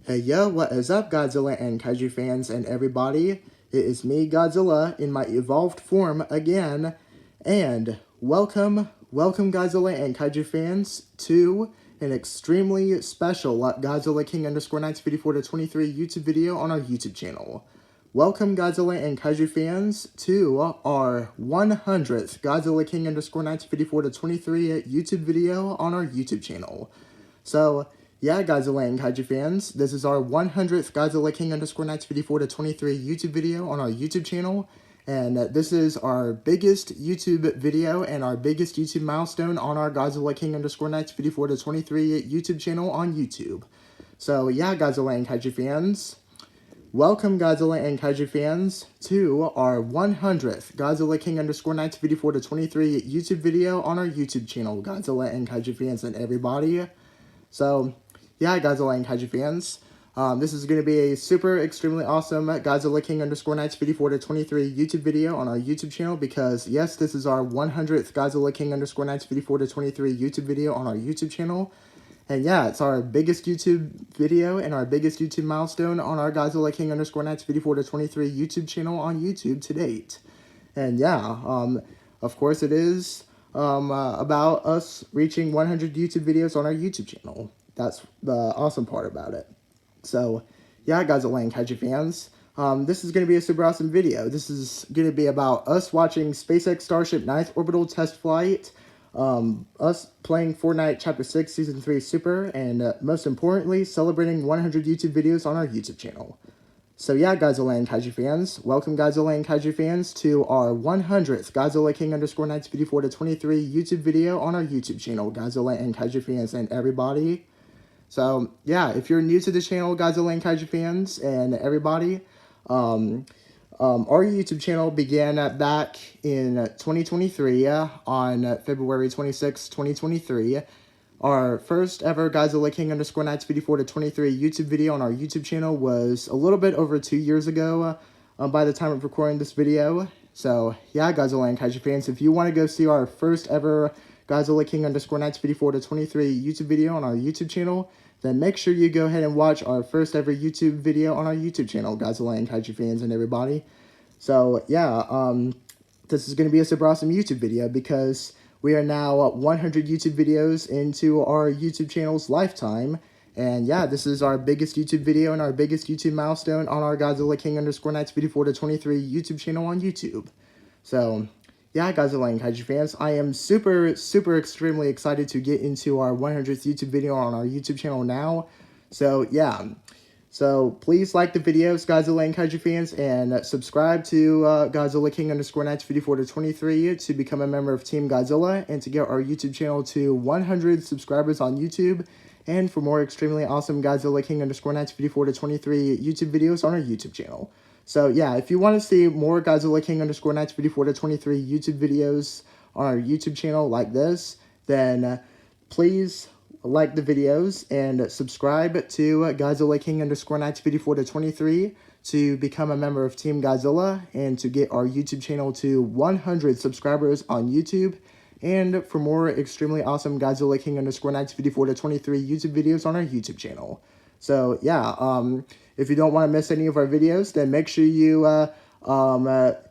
Hey yo, what is up, Godzilla and Kaiju fans and everybody? It is me, Godzilla, in my evolved form again, and welcome Godzilla and Kaiju fans to an extremely special Godzilla King _ Knights 54 to 23 YouTube video on our YouTube channel. Welcome Godzilla and Kaiju fans to our 100th Godzilla King _ Knights 54 to 23 YouTube video on our YouTube channel. So, yeah, Godzilla and Kaiju fans, this is our 100th Godzilla King _ Knights 54 to 23 YouTube video on our YouTube channel, and this is our biggest YouTube video and our biggest YouTube milestone on our Godzilla King _ Knights 54 to 23 YouTube channel on YouTube. So, yeah, Godzilla and Kaiju fans, welcome Godzilla and Kaiju fans to our 100th Godzilla King _ Knights 54 to 23 YouTube video on our YouTube channel, Godzilla and Kaiju fans and everybody. So, yeah, Godzilla and Kaiju fans, this is going to be a super extremely awesome Godzilla King _ Knights 54 to 23 YouTube video on our YouTube channel because, yes, this is our 100th Godzilla King _ Knights 54 to 23 YouTube video on our YouTube channel. And yeah, it's our biggest YouTube video and our biggest YouTube milestone on our Godzilla King _ Knights 54 to 23 YouTube channel on YouTube to date. And yeah, of course it is about us reaching 100 YouTube videos on our YouTube channel. That's the awesome part about it. So, yeah, Godzilla and Kaiju fans, this is going to be a super awesome video. This is going to be about us watching SpaceX Starship 9th Orbital Test Flight, us playing Fortnite Chapter 6 Season 3 Super, and most importantly, celebrating 100 YouTube videos on our YouTube channel. So yeah, Godzilla and Kaiju fans, welcome Godzilla and Kaiju fans to our 100th Godzilla King _ Knights 54 to 23 YouTube video on our YouTube channel, Godzilla and Kaiju fans and everybody. So yeah, if you're new to the channel, Godzilla and Kaiju fans and everybody, our YouTube channel began back in 2023 on February 26, 2023. Our first ever Godzilla King _ Knights 54 to 23 YouTube video on our YouTube channel was a little bit over 2 years ago by the time of recording this video. So yeah, Godzilla and Kaiju fans, if you want to go see our first ever Godzilla King _ Knights 54 to 23 YouTube video on our YouTube channel, then make sure you go ahead and watch our first ever YouTube video on our YouTube channel, Godzilla and Kaiju fans and everybody. So yeah, this is going to be a super awesome YouTube video because we are now 100 YouTube videos into our YouTube channel's lifetime. And yeah, this is our biggest YouTube video and our biggest YouTube milestone on our Godzilla King _ Knights 54 to 23 YouTube channel on YouTube. So yeah, Godzilla and Kaiju fans, I am super extremely excited to get into our 100th YouTube video on our YouTube channel now. So yeah, so please like the videos, Godzilla and Kaiju fans, and subscribe to Godzilla King _ Knights 54 to 23 to become a member of Team Godzilla and to get our YouTube channel to 100 subscribers on YouTube, and for more extremely awesome Godzilla King _ Knights 54 to 23 YouTube videos on our YouTube channel. So yeah, if you want to see more Godzilla King _ Knights 54 to 23 YouTube videos on our YouTube channel like this, then please like the videos and subscribe to Godzilla King _ Knights 54 to 23 to become a member of Team Godzilla and to get our YouTube channel to 100 subscribers on YouTube, and for more extremely awesome Godzilla King _ Knights 54 to 23 YouTube videos on our YouTube channel. So yeah, if you don't want to miss any of our videos, then make sure you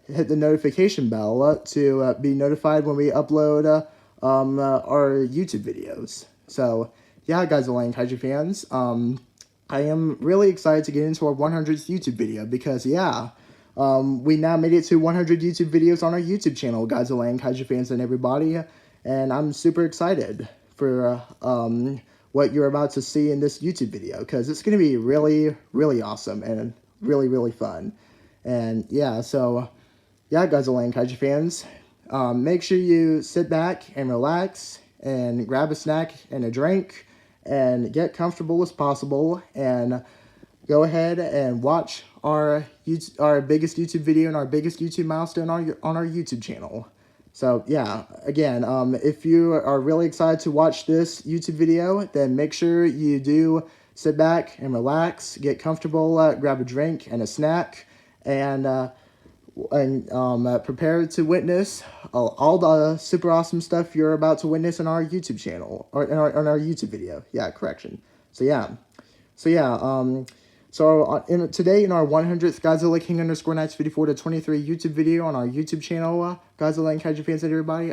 hit the notification bell to be notified when we upload our YouTube videos. So yeah, Godzilla and Kaiju fans, I am really excited to get into our 100th YouTube video because yeah, we now made it to 100 YouTube videos on our YouTube channel, Godzilla and Kaiju fans and everybody, and I'm super excited for what you're about to see in this YouTube video because it's going to be really awesome and really fun. And yeah, so yeah, Godzilla and Kaiju fans, make sure you sit back and relax and grab a snack and a drink and get comfortable as possible and go ahead and watch our biggest YouTube video and our biggest YouTube milestone on our YouTube channel. So yeah, again, if you are really excited to watch this YouTube video, then make sure you do sit back and relax, get comfortable, grab a drink and a snack, and prepare to witness all the super awesome stuff you're about to witness in our YouTube channel, or in our YouTube video. Yeah, correction. So yeah, So yeah, today in our 100th Godzilla King underscore Knights 54 to 23 YouTube video on our YouTube channel, Godzilla and Kaiju Fans and everybody,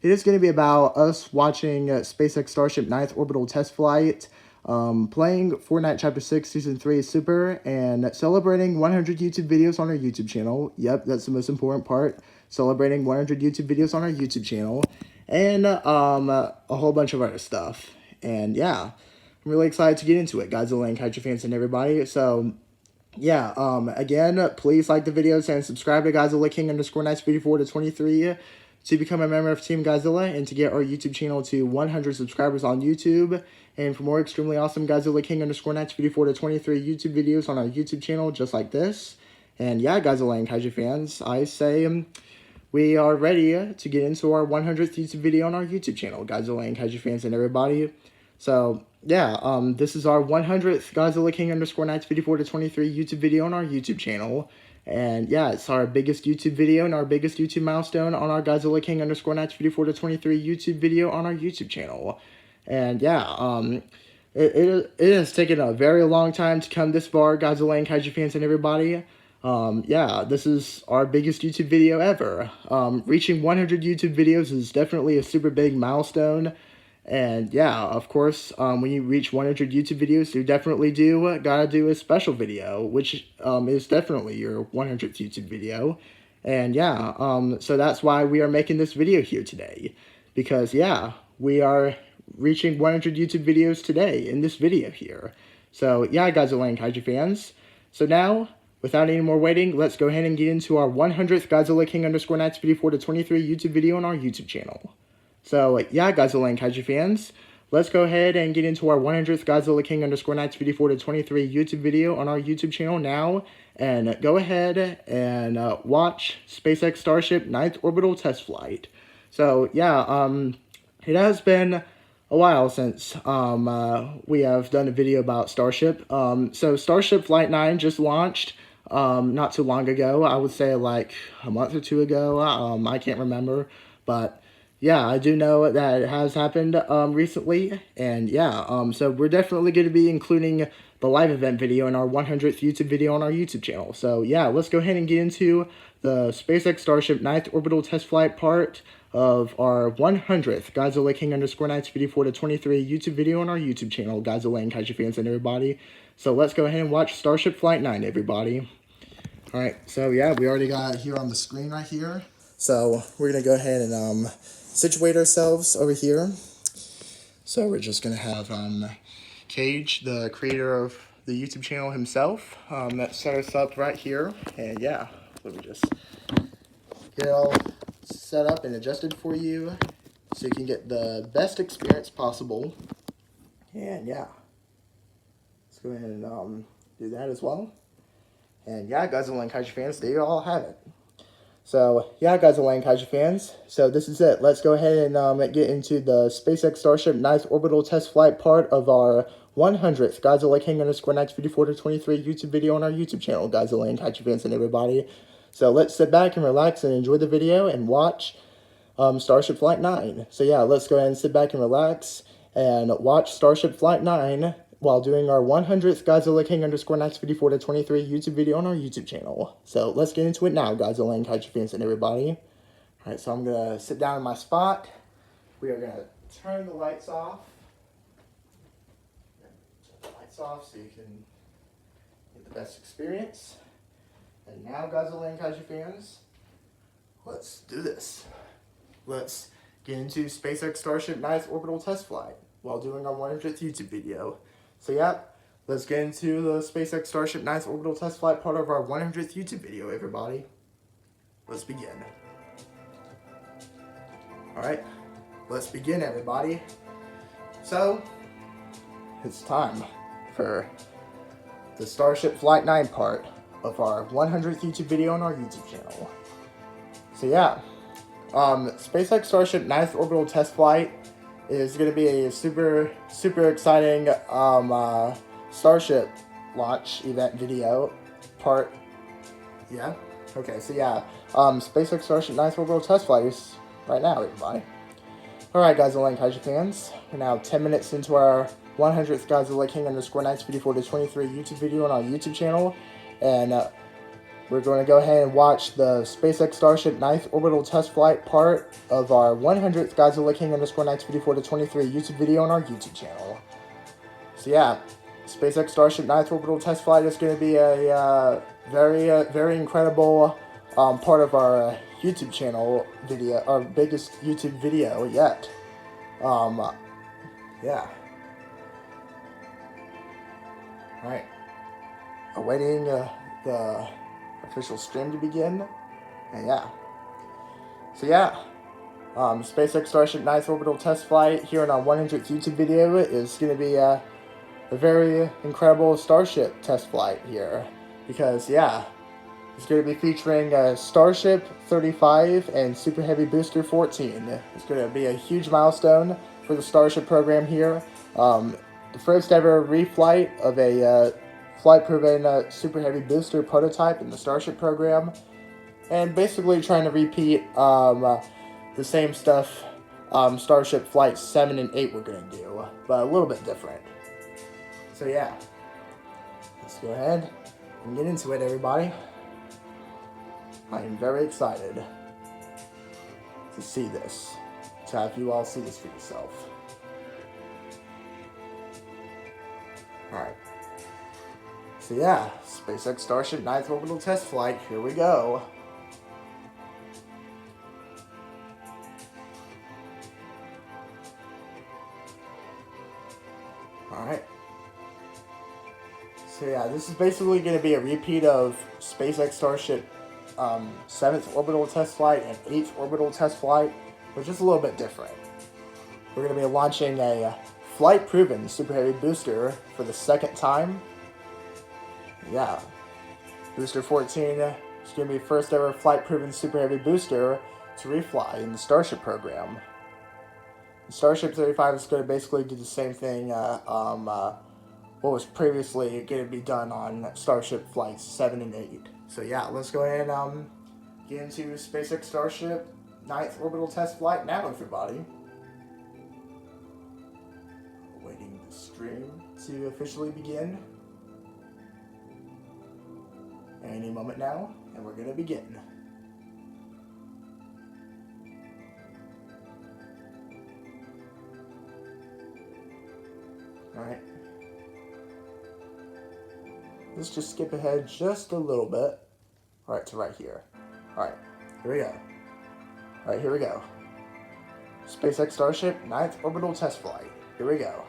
it is going to be about us watching SpaceX Starship 9th Orbital Test Flight, playing Fortnite Chapter 6 Season 3 Super, and celebrating 100 YouTube videos on our YouTube channel. Yep, that's the most important part. Celebrating 100 YouTube videos on our YouTube channel, and a whole bunch of other stuff. And yeah, I'm really excited to get into it, Godzilla and Kaiju Fans and everybody. So yeah, again, please like the videos and subscribe to Godzilla King underscore Knights 54 to 23 to become a member of Team Godzilla and to get our YouTube channel to 100 subscribers on YouTube. And for more extremely awesome Godzilla King underscore Knights 54 to 23 YouTube videos on our YouTube channel just like this. And yeah, Godzilla and Kaiju Fans, I say we are ready to get into our 100th YouTube video on our YouTube channel, Godzilla and Kaiju Fans and everybody. So yeah, this is our 100th Godzilla King underscore Knights 54 to 23 YouTube video on our YouTube channel. And yeah, it's our biggest YouTube video and our biggest YouTube milestone on our Godzilla King underscore Knights 54 to 23 YouTube video on our YouTube channel. And yeah, it has taken a very long time to come this far, Godzilla and Kaiju Fans and everybody. Yeah, this is our biggest YouTube video ever. Reaching 100 YouTube videos is definitely a super big milestone. And yeah, of course, when you reach 100 YouTube videos, you definitely gotta do a special video, which is definitely your 100th YouTube video. And yeah, so that's why we are making this video here today. Because yeah, we are reaching 100 YouTube videos today in this video here. So yeah, Godzilla and Kaiju Fans. So now, without any more waiting, let's go ahead and get into our 100th Godzilla King underscore Knights 54 to 23 YouTube video on our YouTube channel. So yeah, Godzilla and Kaiju Fans, let's go ahead and get into our 100th Godzilla King underscore Knights 54 to 23 YouTube video on our YouTube channel now. And go ahead and watch SpaceX Starship 9th Orbital Test Flight. So yeah, it has been a while since we have done a video about Starship. So Starship Flight 9 just launched not too long ago. I would say like a month or two ago. I can't remember, but yeah, I do know that it has happened recently, and yeah, so we're definitely going to be including the live event video in our 100th YouTube video on our YouTube channel. So yeah, let's go ahead and get into the SpaceX Starship 9th Orbital Test Flight part of our 100th Godzilla King underscore Knights 54 to 23 YouTube video on our YouTube channel, Godzilla and Kaiju Fans and everybody. So let's go ahead and watch Starship Flight 9, everybody. Alright, so yeah, we already got it here on the screen right here. So we're going to go ahead and situate ourselves over here. So we're just going to have Cage, the creator of the YouTube channel himself, that set us up right here. And yeah, let me just get it all set up and adjusted for you so you can get the best experience possible. And yeah, let's go ahead and do that as well. And yeah, Godzilla and Kaiju Fans, there you all have it. So, yeah, Godzilla and Kaiju Fans, so this is it. Let's go ahead and get into the SpaceX Starship 9th Orbital Test Flight part of our 100th Godzilla King underscore Knights 54 to 23 YouTube video on our YouTube channel, Godzilla and Kaiju Fans and everybody. So, let's sit back and relax and enjoy the video and watch Starship Flight 9. So, yeah, let's go ahead and sit back and relax and watch Starship Flight 9 while doing our 100th Godzilla King underscore Knights 54 to 23 YouTube video on our YouTube channel. So let's get into it now, Godzilla and Kaiju Fans and everybody. Alright, so I'm going to sit down in my spot. We are going to turn the lights off. Turn the lights off so you can get the best experience. And now, Godzilla and Kaiju Fans, let's do this. Let's get into SpaceX Starship 9th Orbital Test Flight while doing our 100th YouTube video. So yeah, let's get into the SpaceX Starship 9th Orbital Test Flight part of our 100th YouTube video, everybody. Let's begin. Alright, let's begin, everybody. So, it's time for the Starship Flight 9 part of our 100th YouTube video on our YouTube channel. So yeah, SpaceX Starship 9th Orbital Test Flight is going to be a super exciting Starship launch event video part. Yeah? Okay, so yeah, SpaceX Starship 9th Orbital Test Flight is right now, everybody. Alright, Godzilla and Kaiju Fans, we're now 10 minutes into our 100th Godzilla King _954 to 23 YouTube video on our YouTube channel. And we're going to go ahead and watch the SpaceX Starship 9th orbital test flight part of our 100th Godzilla King _954 to 23 YouTube video on our YouTube channel. So yeah, SpaceX Starship 9th orbital test flight is going to be a very incredible part of our YouTube channel video, our biggest YouTube video yet. Yeah. Alright. Awaiting the official stream to begin. And yeah. So yeah. SpaceX Starship 9th orbital test flight here in our 100th YouTube video is going to be a very incredible Starship test flight here. Because yeah, it's going to be featuring Starship 35 and Super Heavy Booster 14. It's going to be a huge milestone for the Starship program here. The first ever reflight of a flight-proven Super Heavy Booster prototype in the Starship program. And basically trying to repeat the same stuff Starship Flights 7 and 8 were going to do, but a little bit different. So yeah, let's go ahead and get into it, everybody. I am very excited to see this, to have you all see this for yourself. Alright. So yeah, SpaceX Starship 9th orbital test flight, here we go. Alright. So yeah, this is basically going to be a repeat of SpaceX Starship 7th orbital test flight and 8th orbital test flight, but just a little bit different. We're going to be launching a flight-proven Super Heavy booster for the second time. Yeah, Booster 14 is going to be first ever flight-proven Super Heavy booster to refly in the Starship program. The Starship 35 is going to basically do the same thing what was previously going to be done on Starship Flights 7 and 8. So yeah, let's go ahead and get into SpaceX Starship 9th orbital test flight now, everybody. Waiting the stream to officially begin. Any moment now, and we're going to begin. Alright. Let's just skip ahead just a little bit. Alright, to right here. Alright, here we go. Alright, here we go. SpaceX Starship 9th orbital test flight. Here we go.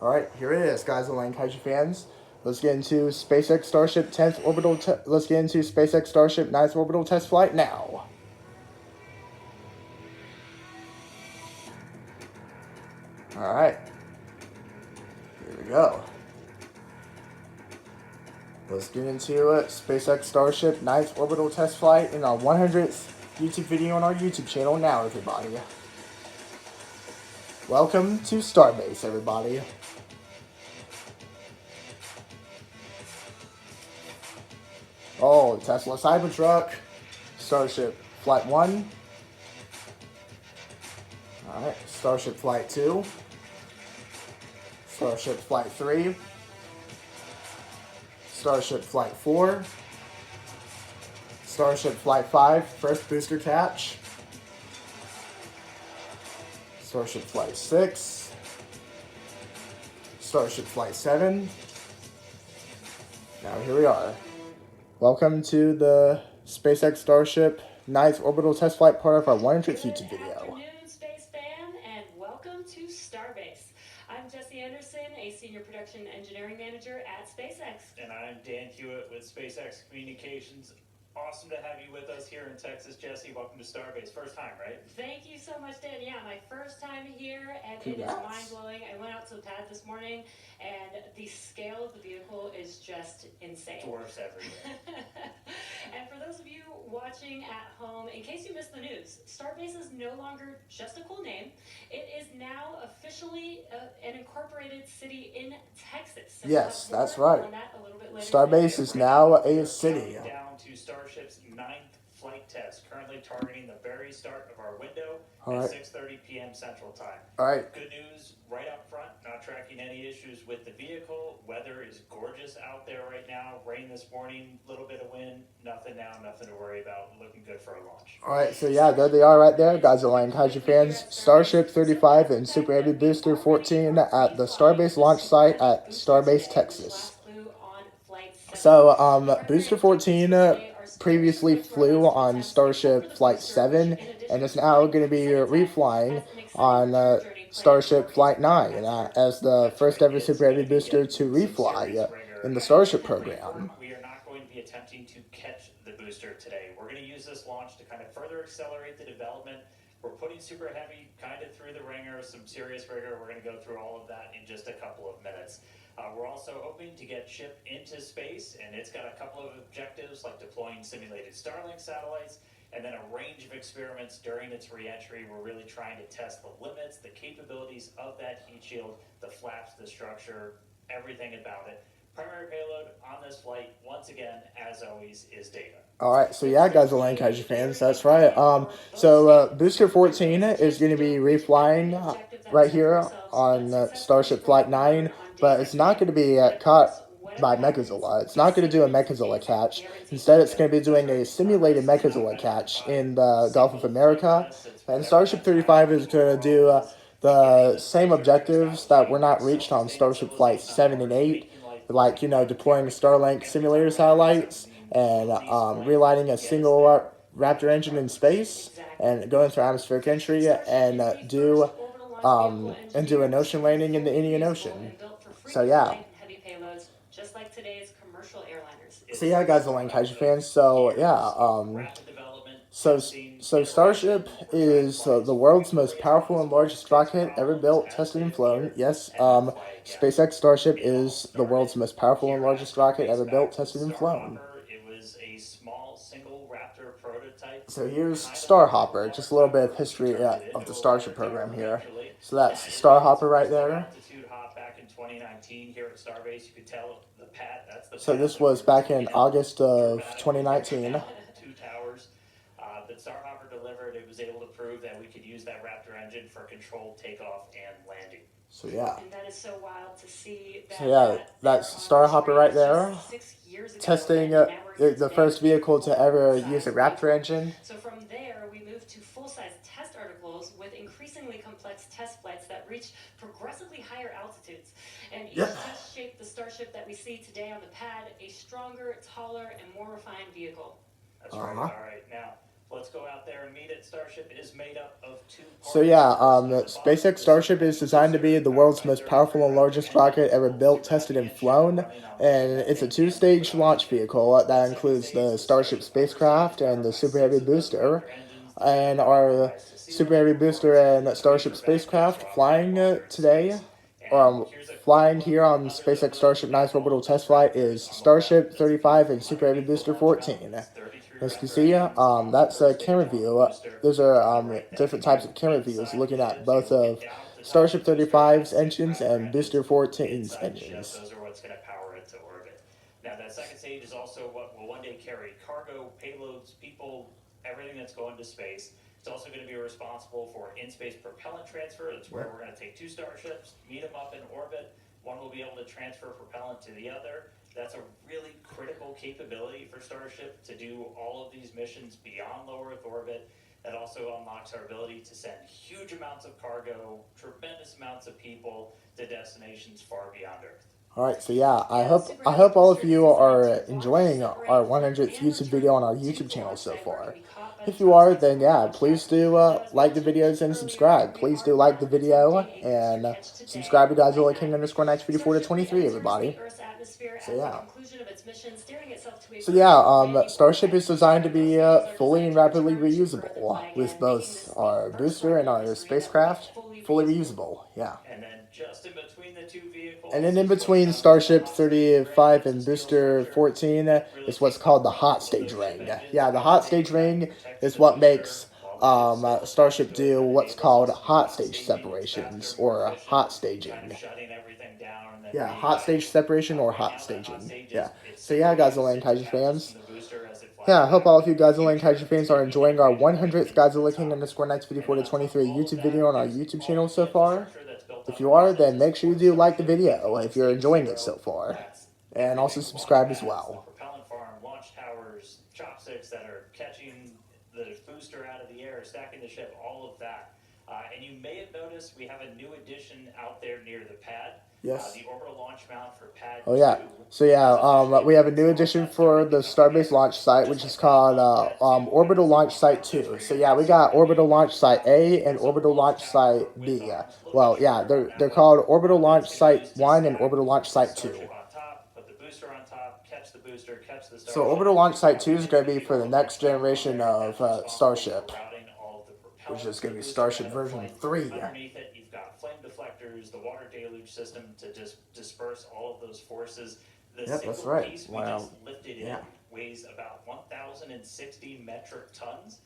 Alright, here it is, Godzilla and Kaiju Fans. Let's get into SpaceX Starship 10th orbital let's get into SpaceX Starship 9th orbital test flight now. Alright. Here we go. Let's get into it. SpaceX Starship 9th orbital test flight in our 100th YouTube video on our YouTube channel now, everybody. Welcome to Starbase, everybody. Oh, Tesla Cybertruck. Starship Flight 1. Alright, Starship Flight 2. Starship Flight 3. Starship Flight 4. Starship Flight 5, first booster catch. Starship Flight 6. Starship Flight 7. Now here we are. Welcome to the SpaceX Starship 9th orbital test flight part of our 100th YouTube video. Good afternoon, Space Fan, and welcome to Starbase. I'm Jesse Anderson, a Senior Production Engineering Manager at SpaceX. And I'm Dan Hewitt with SpaceX Communications. Awesome to have you with us here in Texas, Jesse. Welcome to Starbase. First time, right? Thank you so much, Dan. Yeah, my first time here, and Congrats. It is mind-blowing. I went out to the pad this morning, and the scale of the vehicle is just insane. Dwarfs everywhere. And for those of you watching at home, in case you missed the news, Starbase is no longer just a cool name. It is now officially an incorporated city in Texas. So Yes, that's we'll right. on that a little bit later Starbase today. is now a city. Down to Starship's 9th flight test, currently targeting the very start of our window All at right. 6:30 p.m. Central Time. All right. Good news right up front, not tracking any issues with the vehicle. Weather is gorgeous out there right now. Rain this morning, little bit of wind, nothing now, nothing to worry about. Looking good for a launch. All right, so yeah, there they are right there, Godzilla and Kaiju Fans. Starship 35 and Super Heavy Booster 14 at the Starbase launch site at Starbase, Texas. So, Booster 14 previously flew on Starship Flight 7 and is now going to be reflying on Starship Flight 9 as the first ever Super Heavy Booster to refly in the Starship program. We are not going to be attempting to catch the booster today. We're going to use this launch to kind of further accelerate the development. We're putting Super Heavy kind of through the ringer, some serious rigor. We're going to go through all of that in just a couple of minutes. We're also hoping to get Ship into space, and it's got a couple of objectives like deploying simulated Starlink satellites and then a range of experiments during its re-entry. We're really trying to test the limits, the capabilities of that heat shield, the flaps, the structure, everything about it. Primary payload on this flight, once again, as always, is data. All right, so yeah, Godzilla and Kaiju Fans, that's right. Booster 14 is going to be reflying right here on Starship Flight 9, but it's not going to be caught by Megazilla. It's not going to do a Megazilla catch. Instead, it's going to be doing a simulated Megazilla catch in the Gulf of America. And Starship 35 is going to do the same objectives that were not reached on Starship Flight 7 and 8, like, deploying Starlink simulator satellites and relighting a single Raptor engine in space and going through atmospheric entry and do an ocean landing in the Indian Ocean. So yeah. So yeah, Godzilla and Kaiju Fans. So yeah. So Starship is the world's most powerful and largest rocket ever built, tested, and flown. Yes, SpaceX Starship is the world's most powerful and largest rocket ever built, tested, and flown. It was a small single Raptor prototype. So here's Starhopper, just a little bit of history of the Starship program here. So that's Starhopper right there. Altitude hop back in 2019 here at Starbase. You could tell the pad. That's the. So this was back in August of 2019. Two towers that Starhopper delivered. It was able to prove that we could use that Raptor engine for controlled takeoff and landing. So yeah. And that is so wild to see. So yeah, that's Starhopper right there, testing the first vehicle to ever use a Raptor engine. So from there, we moved to full-size test articles with increasingly complex test flights that reached progressively higher altitudes. And each test shaped the Starship that we see today on the pad a stronger, taller, and more refined vehicle. That's right. All right, now let's go out there and meet it. Starship is made up of two parts. So yeah, SpaceX Starship is designed to be the world's most powerful and largest rocket ever built, tested, and flown. And it's a two-stage launch vehicle that includes the Starship spacecraft and the Super Heavy Booster. And our Super Heavy Booster and Starship spacecraft flying today, flying here on SpaceX Starship 9's orbital test flight is Starship 35 and Super Heavy Booster 14. As you can see, that's a camera view. Those are different types of camera views looking at both of Starship 35's engines and Booster 14's engines. Those are what's going to power it to orbit. Now, that second stage is also what will one day carry cargo, payloads, people, everything that's going to space. It's also going to be responsible for in-space propellant transfer. That's where we're going to take two Starships, meet them up in orbit. One will be able to transfer propellant to the other. That's a really critical capability for Starship to do all of these missions beyond low Earth orbit. That also unlocks our ability to send huge amounts of cargo, tremendous amounts of people to destinations far beyond Earth. All right, so yeah, I hope all of you are enjoying our 100th YouTube video on our YouTube channel so far. If you are, then yeah, please do like the videos and subscribe. Please do like the video and subscribe to Godzilla King _984 to 23, everybody. So yeah. Starship is designed to be fully and rapidly reusable, with both our booster and our spacecraft fully reusable. Yeah. And then just in between the two vehicles. And then in between Starship 35 and Booster 14 is what's called the hot stage ring. Yeah, the hot stage ring is what makes Starship do what's called hot stage separations or hot staging. Yeah, hot stage separation or hot staging. Yeah. So yeah, Godzilla and Kaiju Fans. Yeah, I hope all of you Godzilla and Kaiju fans are enjoying our 100th Godzilla King underscore Nights 54 to 23 YouTube video on our YouTube channel so far. If you are, then make sure you do like the video if you're enjoying it so far. And also subscribe as well. The propellant farm, launch towers, chopsticks that are catching the booster out of the air, stacking the ship, all of that. And you may have noticed we have a new addition out there near the pad. Yes. The orbital launch mount for pad 2. Oh yeah. So yeah, we have a new addition for the Starbase launch site, which is called Orbital Launch Site 2. So yeah, we got Orbital Launch Site A and Orbital Launch Site B. Well, yeah, they're called Orbital Launch Site 1 and Orbital Launch Site 2. Put the booster on top, catch the booster, catch the Starship. So Orbital Launch Site 2 is going to be for the next generation of Starship, which is going to be Starship version 3. Underneath it, you've got flame deflectors, the water deluge system to just disperse all of those forces. The that's right. piece we just lifted in weighs about 1,060 metric tons,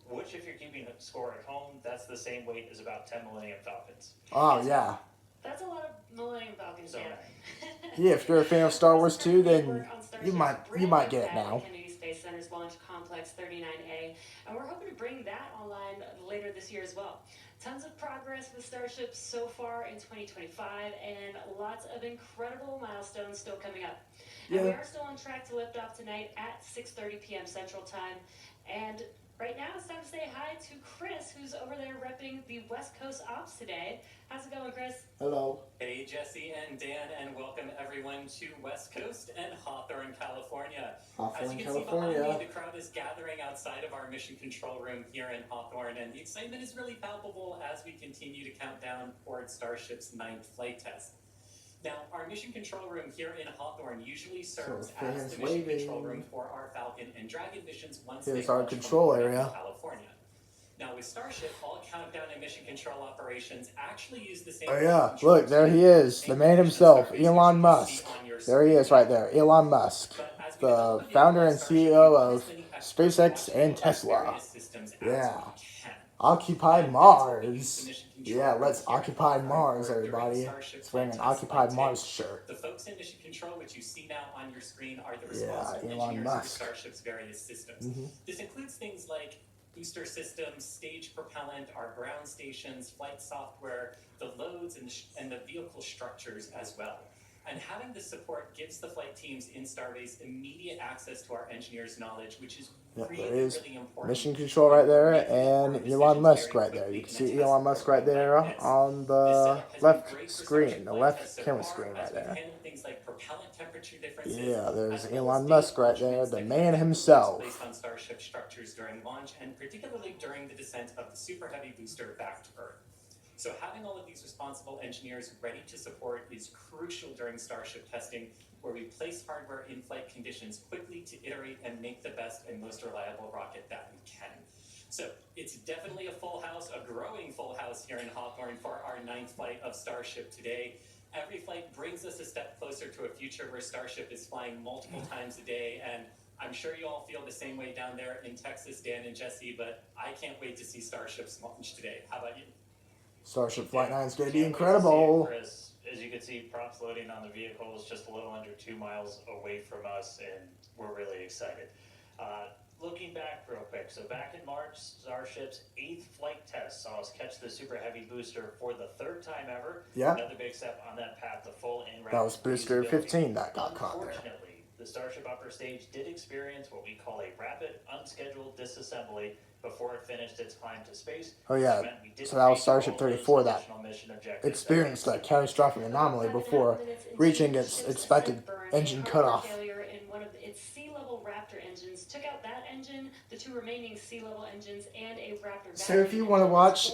which, if you're keeping a score at home, that's the same weight as about 10 Millennium Falcons. Oh, yeah. That's a lot of Millennium Falcons, yeah, if you're a fan of Star Wars too, then you might get it now. Kennedy Space Center's Launch Complex 39A, and we're hoping to bring that online later this year as well. Tons of progress with Starship so far in 2025, and lots of incredible milestones still coming up. And we are still on track to lift off tonight at 6:30 p.m. Central Time. And right now, it's time to say hi to Chris, who's over there repping the West Coast Ops today. How's it going, Chris? Hello. Hey, Jesse and Dan, and welcome everyone to West Coast and Hawthorne, California. As you can see behind me, the crowd is gathering outside of our mission control room here in Hawthorne, and the excitement is really palpable as we continue to count down toward Starship's 9th flight test. Now, our mission control room here in Hawthorne usually serves as the mission control room for our Falcon and Dragon missions once they our control area. California. Now, with Starship, all countdown and mission control operations actually use the same. Oh yeah, look, there he is, the man himself, Elon Musk. There he is right there, Elon Musk, the founder and CEO of SpaceX and Tesla. Yeah. Occupy Mars. Yeah, let's occupy Mars, everybody. It's wearing an Occupy Mars shirt. The folks in mission control, which you see now on your screen, are the responsible engineers of Starship's various systems. This includes things like booster systems, stage propellant, our ground stations, flight software, the loads, and the vehicle structures as well. And having this support gives the flight teams in Starbase immediate access to our engineers' knowledge, which is really important. Mission control right there, and Elon Musk right there. You can see Elon Musk right there on the left screen, the left camera screen right there. Yeah, there's Elon Musk right there, the man himself. Based on Starship structures during launch, and particularly during the descent of the Super Heavy booster back to Earth. So having all of these responsible engineers ready to support is crucial during Starship testing, where we place hardware in flight conditions quickly to iterate and make the best and most reliable rocket that we can. So it's definitely a full house, a growing full house here in Hawthorne for our 9th flight of Starship today. Every flight brings us a step closer to a future where Starship is flying multiple times a day, and I'm sure you all feel the same way down there in Texas, Dan and Jesse, but I can't wait to see Starship's launch today. How about you? Starship Flight 9 is going to be incredible. Chris, as you can see, props loading on the vehicle is just a little under 2 miles away from us, and we're really excited. Looking back real quick, so back in March, Starship's 8th flight test saw us catch the Super Heavy booster for the 3rd time ever. Yeah. Another big step on that path to full in-route. That was booster 15 that got caught there. Unfortunately, the Starship upper stage did experience what we call a rapid, unscheduled disassembly before it finished its climb to space. Oh yeah, so that was Starship 34 that experienced that catastrophic anomaly before reaching its expected engine cutoff. Failure in one of its sea-level Raptor engines took out that engine, the 2 remaining sea-level engines, and a Raptor. So if you want to watch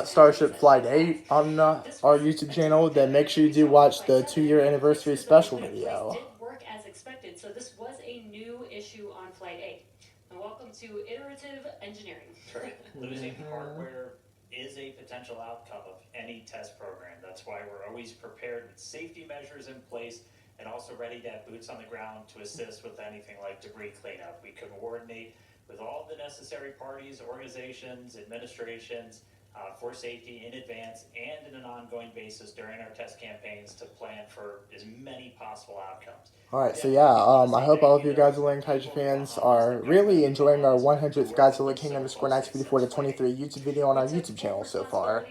Starship Flight 8 on our YouTube channel, then make sure you do watch the 2-year anniversary special video. It did work as expected, so this was a new issue on Flight 8. And welcome to iterative engineering. Right. Losing hardware is a potential outcome of any test program. That's why we're always prepared with safety measures in place and also ready to have boots on the ground to assist with anything like debris cleanup. We coordinate with all the necessary parties, organizations, administrations, for safety in advance and in an ongoing basis during our test campaigns to plan for as many possible outcomes. Alright, so yeah, I hope all of you Godzilla and Kaiju fans are really enjoying our 100th Godzilla King _ Knights 54 to 23 YouTube video on our YouTube channel so far.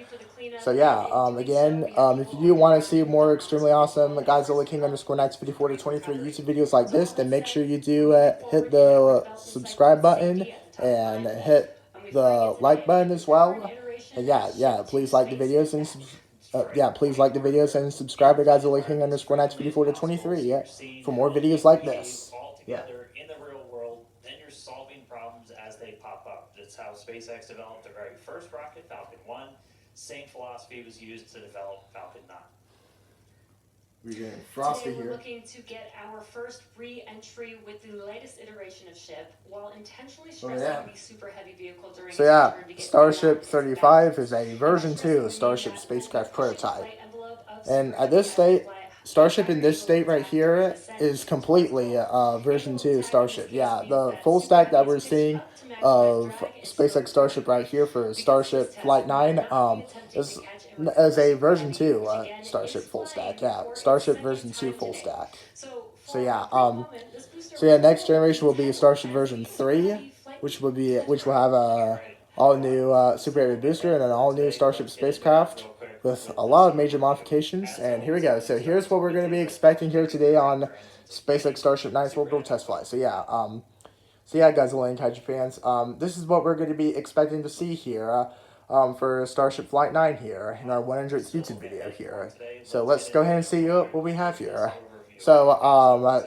So yeah, again, if you do want to see more extremely awesome Godzilla King _ Knights 54 to 23 YouTube videos like this, then make sure you do hit the subscribe button and hit the like button as well. And yeah, please like the videos and please like the videos and subscribe to Godzilla King _ Knights 54 to 23 for more videos like this. All together in the real world, then you're solving problems as they pop up. That's how SpaceX developed their very first rocket, Falcon 1. Same philosophy was used to develop Falcon 9. We're getting frosty Today we're here. looking to get our first re-entry with the latest iteration of ship, while intentionally stressing the super heavy vehicle during So yeah, Starship 35 is a version 2 Starship spacecraft prototype. And at this state, Starship in this state right here is completely version 2 Starship. Yeah, the full stack that we're seeing of SpaceX Starship right here for Starship Flight 9 is a version 2 Starship full stack. Yeah, Starship version 2 full stack. So yeah, next generation will be Starship version 3, which will have a all new Super Heavy booster and an all new Starship spacecraft with a lot of major modifications. And here we go. So here's what we're going to be expecting here today on SpaceX Starship 9's Orbital test flight. So yeah, Godzilla and Kaiju fans, this is what we're going to be expecting to see here for Starship Flight 9 here in our 100th YouTube video here. So let's go ahead and see what we have here. So,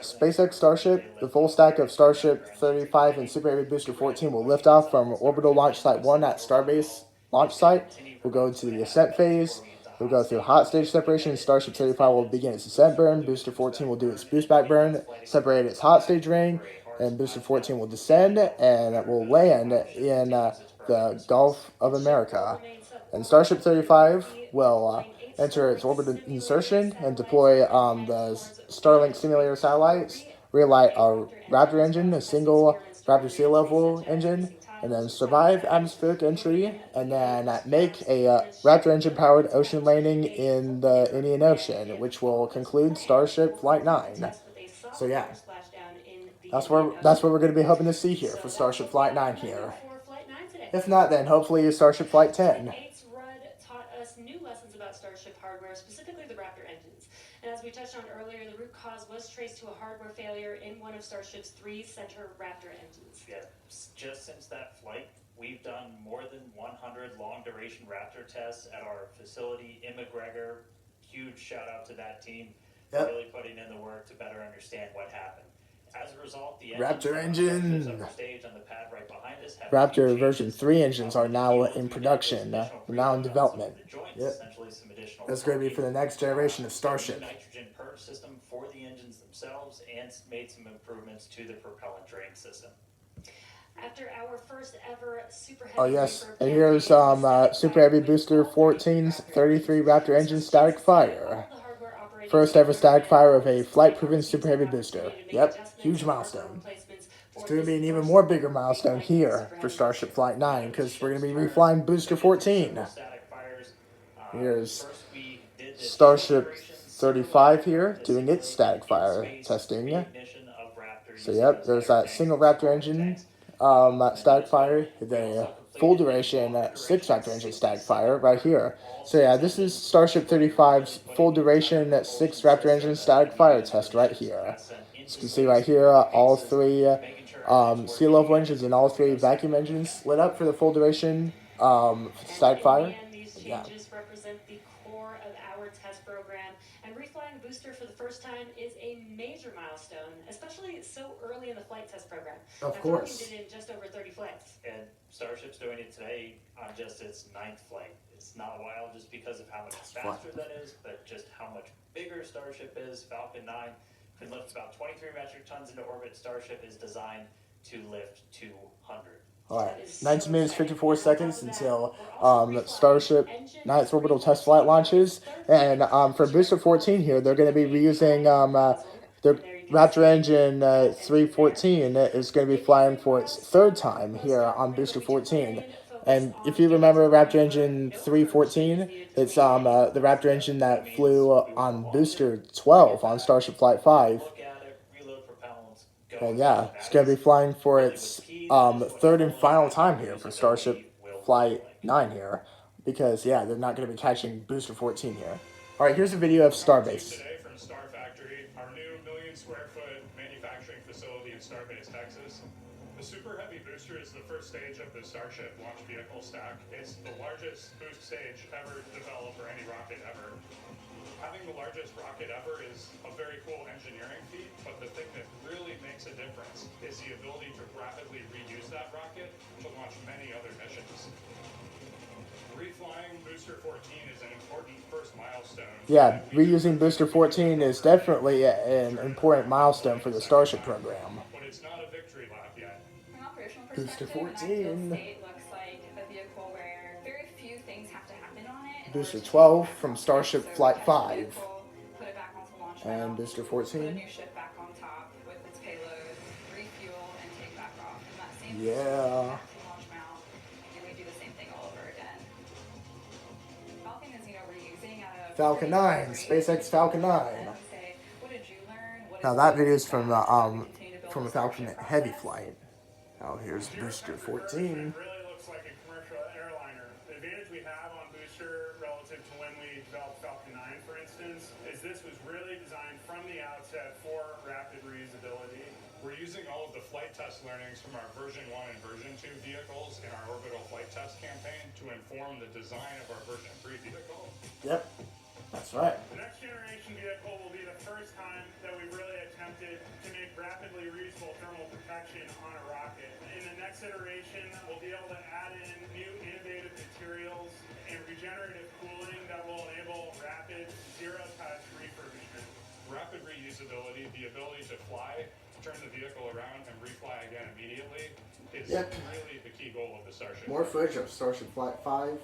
SpaceX Starship, the full stack of Starship 35 and Super Heavy Booster 14 will lift off from Orbital Launch Site 1 at Starbase launch site. We'll go into the ascent phase. We'll go through hot stage separation. Starship 35 will begin its ascent burn. Booster 14 will do its boost back burn, separate its hot stage ring, and Booster 14 will descend and it will land in the Gulf of America. And Starship 35 will enter its orbital insertion and deploy the Starlink simulator satellites, relight a Raptor engine, a single Raptor sea level engine, and then survive atmospheric entry, and then make a Raptor engine powered ocean landing in the Indian Ocean, which will conclude Starship Flight 9. So yeah, that's what we're going to be hoping to see here for Starship Flight 9 here. If not, then hopefully Starship Flight 10. Taught us new lessons about Starship hardware, specifically the Raptor engines. And as we touched on earlier, the root cause was traced to a hardware failure in one of Starship's 3 center Raptor engines. Yeah, just since that flight, we've done more than 100 long-duration Raptor tests at our facility in McGregor. Huge shout-out to that team, really putting in the work to better understand what happened. As a result, the Raptor engine. Stage on the pad right behind us Raptor version 3 engines are now in production. They're now in development. Yep. That's going to be for the next generation of Starship. Nitrogen purge system for the engines themselves and made some improvements to the propellant drain system. After our first ever Super Heavy. Oh yes, and here's Super Heavy Booster 14's 33 Raptor engine static fire. First ever static fire of a flight-proven Super Heavy booster. Yep, huge milestone. It's going to be an even more bigger milestone here for Starship Flight 9 because we're going to be reflying Booster 14. Here's Starship 35 here doing its static fire testing. So yep, there's that single Raptor engine static fire, the full duration 6 Raptor engine static fire right here. So yeah, this is Starship 35's full duration 6 Raptor engine static fire test right here. As you can see right here, all 3 sea level engines and all 3 vacuum engines lit up for the full duration static fire. Yeah. Represent the core of our test program, and reflying a booster for the first time is a major milestone, especially so early in the flight test program. Of course. Falcon did in just over 30 flights. And Starship's doing it today on just its 9th flight. It's not wild just because of how much faster that is, but just how much bigger Starship is. Falcon 9 can lift about 23 metric tons into orbit. Starship is designed to lift 200. Alright, 19 minutes 54 seconds until Starship 9's orbital test flight launches. And for Booster 14 here, they're going to be reusing their Raptor engine 314 is going to be flying for its 3rd time here on Booster 14. And if you remember Raptor Engine 314, it's the Raptor engine that flew on Booster 12 on Starship Flight 5. Look at it, reload propellants, go And again. yeah, it's going to be flying for its third and final time here for Starship Flight 9 here. Because, yeah, they're not going to be catching Booster 14 here. Alright, here's a video of Starbase. Today from Star Factory, our new 1 million square foot manufacturing facility in Starbase, Texas. The Super Heavy booster is the first stage of the Starship launch vehicle stack. It's the largest boost stage ever developed for any rocket ever. Having the largest rocket ever is a very cool engineering feat, but the thing that really makes a difference is the ability to rapidly reuse that rocket to launch many other missions. Reflying Booster 14 is an important first milestone. Yeah, reusing Booster 14 is definitely an important milestone for the Starship program. But it's not a victory lap yet. From an operational Booster perspective, 14. that state looks like a vehicle where very few things have to happen on it. Booster 12 from Starship Flight 5. Put it back onto launch And mount, Booster put a 14. new ship back on top with its payload, refuel, and take back off. And that same Yeah. back to launch mount, and we do the same thing all over again. Falcon is, reusing out of Falcon 9, SpaceX Falcon 9. Say, what did you learn? What Now is that new? video is from Continue to build from a the Falcon Starship Heavy process. flight. Now here's Booster It 14. really looks like a commercial airliner. The advantage we have on Booster relative to when we developed Falcon 9, for instance, is this was really designed from the outset for rapid reusability. We're using all of the flight test learnings from our version 1 and version 2 vehicles in our orbital flight test campaign to inform the design of our version 3 vehicle. Yep, that's right. The next generation vehicle will be the first time that we've really attempted to make rapidly reusable thermal protection on a rocket. In the next iteration, we'll be able to add in new innovative materials and regenerative cooling that will enable rapid, zero-touch refurbishment. Rapid reusability, the ability to fly, turn the vehicle around, and refly again immediately, is really the key goal of the Starship. More footage of Starship Flight 5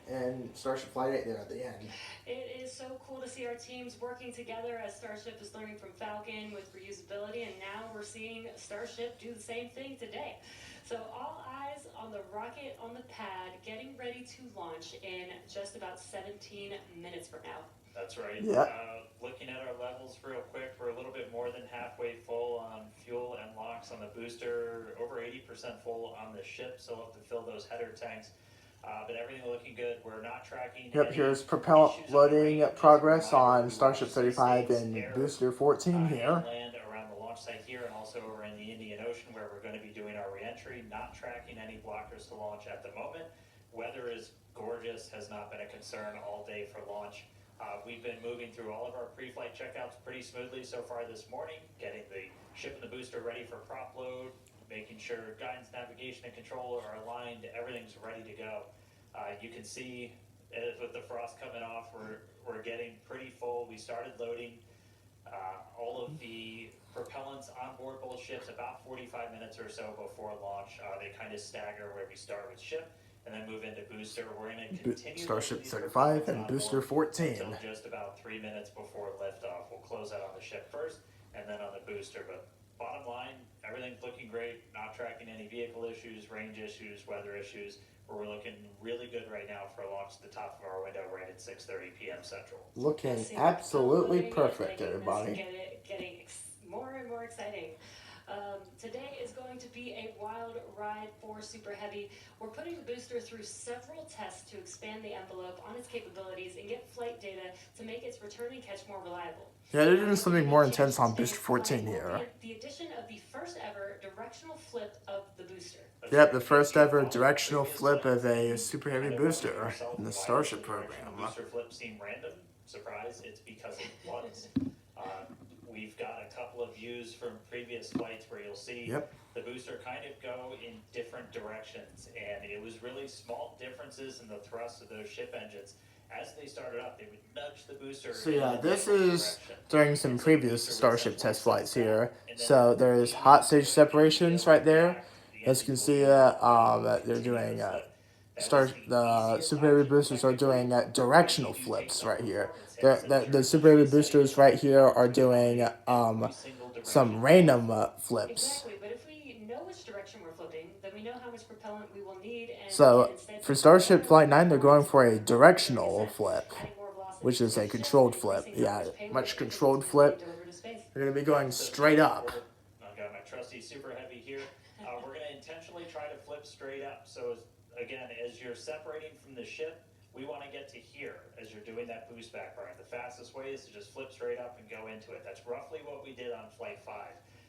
and Starship Flight 8 there at the end. It is so cool to see our teams working together as Starship is learning from Falcon with reusability, and now we're seeing Starship do the same thing today. So all eyes on the rocket on the pad, getting ready to launch in just about 17 minutes from now. That's right. Yeah. Looking at our levels real quick, we're a little bit more than halfway full on fuel and LOX on the booster, over 80% full on the ship, so we'll have to fill those header tanks. But everything looking good. We're not tracking. Yep, here's propellant loading progress on Starship 35 and Booster 14 here. Land around the launch site here and also over in the Indian Ocean where we're going to be doing our reentry. Not tracking any blockers to launch at the moment. Weather is gorgeous, has not been a concern all day for launch. We've been moving through all of our pre-flight checkouts pretty smoothly so far this morning, getting the ship and the booster ready for prop load, making sure guidance, navigation, and control are aligned, everything's ready to go. You can see with the frost coming off, we're getting pretty full. We started loading all of the propellants on board both ships about 45 minutes or so before launch. They kind of stagger where we start with ship and then move into booster. We're going to continue Starship 35 and Booster 14. until just about 3 minutes before liftoff. We'll close out on the ship first and then on the booster. But bottom line, everything's looking great. Not tracking any vehicle issues, range issues, weather issues. We're looking really good right now for a launch at the top of our window right at 6:30 p.m. Central. Looking absolutely perfect, everybody. Getting more and more exciting. Today is going to be a wild ride for Super Heavy. We're putting the booster through several tests to expand the envelope on its capabilities and get flight data to make its return and catch more reliable. Yeah, they're doing something more intense on Booster 14 here. The addition of the first ever directional flip of the booster. Yep, the first ever directional flip of a Super Heavy booster in the Starship program. Booster flip seemed random. Surprise, it's because it was. We've got a couple of views from previous flights where you'll see the booster kind of go in different directions, and it was really small differences in the thrust of those ship engines. As they started up, they would nudge the booster. So yeah, this is during some previous Starship test flights here. So there's hot stage separations right there. As you can see, they're doing the Super Heavy boosters are doing directional flips right here. The Super Heavy boosters right here are doing some random flips. Exactly, but if we know which direction we're flipping, then we we know how much propellant we will need, and So can instead for use Starship water, Flight 9, they're going for a water, directional descent, flip, adding more velocity which to is the a ship controlled and flip. increasing how Yeah, much payload much it can controlled ultimately flip. deliver to space. They're going to be going So straight up. I've got my trusty Super Heavy here. We're going to intentionally try to flip straight up. So again, as you're separating from the ship, we want to get to here as you're doing that boost back burn. The fastest way is to just flip straight up and go into it. That's roughly what we did on Flight 5.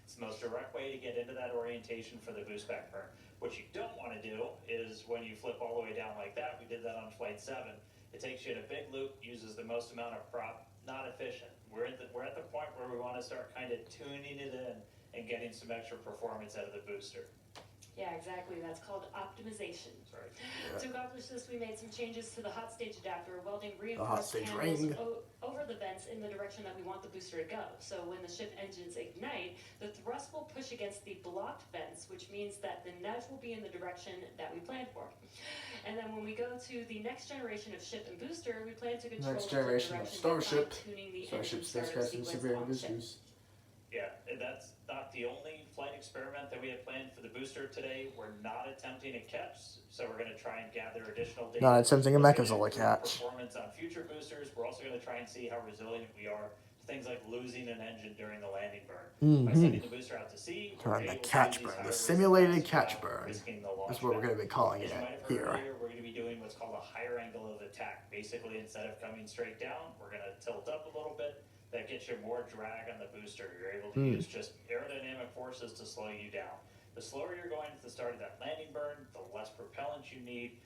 It's the most direct way to get into that orientation for the boost back burn. What you don't want to do is when you flip all the way down like that, we did that on Flight 7. It takes you in a big loop, uses the most amount of prop, not efficient. We're at the point where we want to start kind of tuning it in and getting some extra performance out of the booster. Yeah, exactly. That's called optimization. Right. To accomplish this, we made some changes to the hot stage adapter, welding hot reinforced stage panels ring. over the vents in the direction that we want the booster to go. So when the ship engines ignite, the thrust will push against the blocked vents, which means that the nudge will be in the direction that we planned for. And then when we go to the next generation of ship and booster, we plan to control Next the flip generation of direction Starship. by tuning the Starship, engine startup spacecraft, and sequence super on the ship. boosters. Yeah, and that's not the only flight experiment that we have planned for the booster today. We're not attempting a catch, so we're going to try and gather additional data. Not attempting a That's gonna Mechazilla improve catch. Performance on future boosters. We're also going to try and see how resilient we are to things like losing an engine during the landing burn. By sending the booster out to sea, we're Turn the able to catch use these burn, the higher-risk simulated tests catch without burn. risking the launch That's what we're pad. going to be calling As it you might have heard here. earlier, we're going to be doing what's called a higher angle of attack. Basically, instead of coming straight down, we're going to tilt up a little bit. That gets you more drag on the booster. You're able to use just aerodynamic forces to slow you down. The slower you're going at the start of that landing burn, the less propellant you need,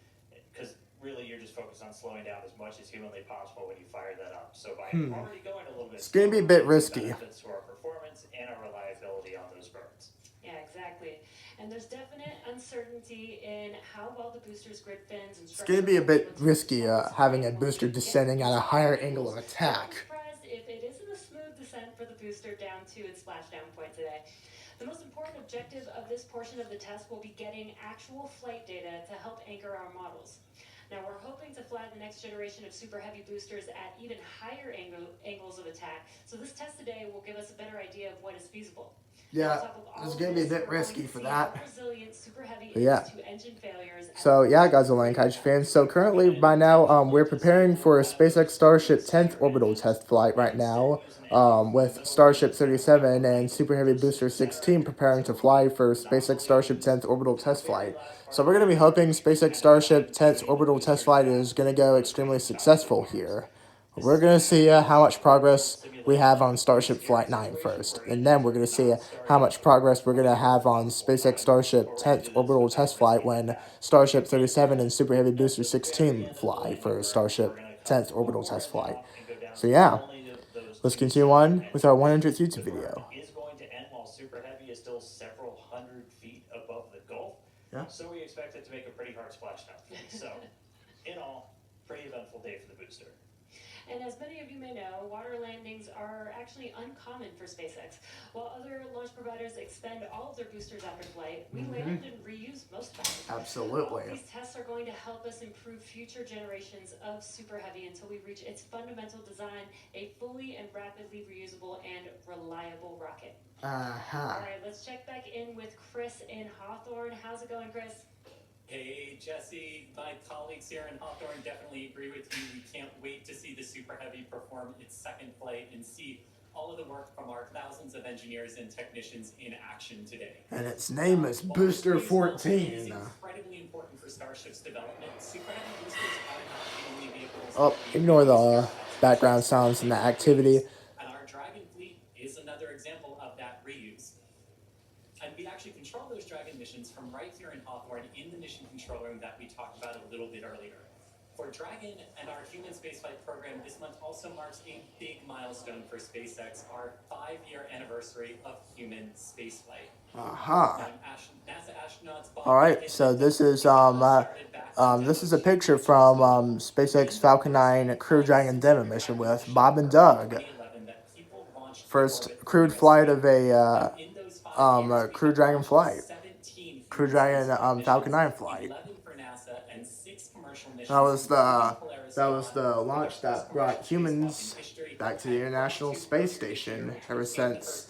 because really you're just focused on slowing down as much as humanly possible when you fire that up. So by already going a little bit, It's going to be a bit slower, risky. benefits to our performance and our reliability on those burns. Yeah, exactly. And there's definite uncertainty in how well the booster's grid fins and It's going to be a bit risky having a when booster we get descending at a higher angles. angle of attack. Don't be surprised if it isn't a smooth descent for the booster down to its splashdown point today. The most important objective of this portion of the test will be getting actual flight data to help anchor our models. Now, we're hoping to fly the next generation of super heavy boosters at even higher angles of attack, so this test today will give us a better idea of what is feasible. Yeah, On it's top of all going to be a this, bit we're risky going to for see that. how resilient super heavy But yeah. is to engine failures. So yeah, Godzilla and Kaiju fans. So currently, by now, we're preparing for a SpaceX Starship 10th orbital test flight right now, with Starship 37 and Super Heavy Booster 16 preparing to fly for SpaceX Starship 10th orbital test flight. So we're going to be hoping SpaceX Starship 10th orbital test flight is going to go extremely successful here. We're going to see how much progress we have on Starship Flight 9 first, and then we're going to see how much progress we're going to have on SpaceX Starship 10th orbital test flight when Starship 37 and Super Heavy Booster 16 fly for Starship 10th orbital test flight. So yeah, let's continue on with our 100th YouTube video. Is going to end while Super Heavy is still several hundred feet above the Gulf. Yeah. So we expect it to make a pretty hard splashdown. So, in all, pretty eventful day for the booster. And as many of you may know, water landings are actually uncommon for SpaceX. While other launch providers expend all of their boosters after flight, we land and reuse most of them. Absolutely. All these tests are going to help us improve future generations of Super Heavy until we reach its fundamental design, a fully and rapidly reusable and reliable rocket. All right, let's check back in with Chris in Hawthorne. How's it going, Chris? Hey, Jesse, my colleagues here in Hawthorne definitely agree with you. We can't wait to see the Super Heavy perform its second flight and see all of the work from our thousands of engineers and technicians in action today. And its name is Booster 14. It's incredibly important for Starship's development. Super Heavy boosters are not the only vehicles. Oh, ignore the background sounds and the activity. And our Dragon fleet is another example of that reuse. And we actually control those Dragon missions from right here in Hawthorne in the mission control room that we talked about a little bit earlier. For Dragon and our human spaceflight program, this month also marks a big milestone for SpaceX, our 5-year anniversary of human spaceflight. NASA astronauts. All right, so this is a picture from SpaceX Falcon 9 Crew Dragon demo mission with Bob and Doug. First crewed flight of a Crew Dragon flight. Crew Dragon Falcon 9 flight. That was the launch that brought humans back to the International Space Station. Ever since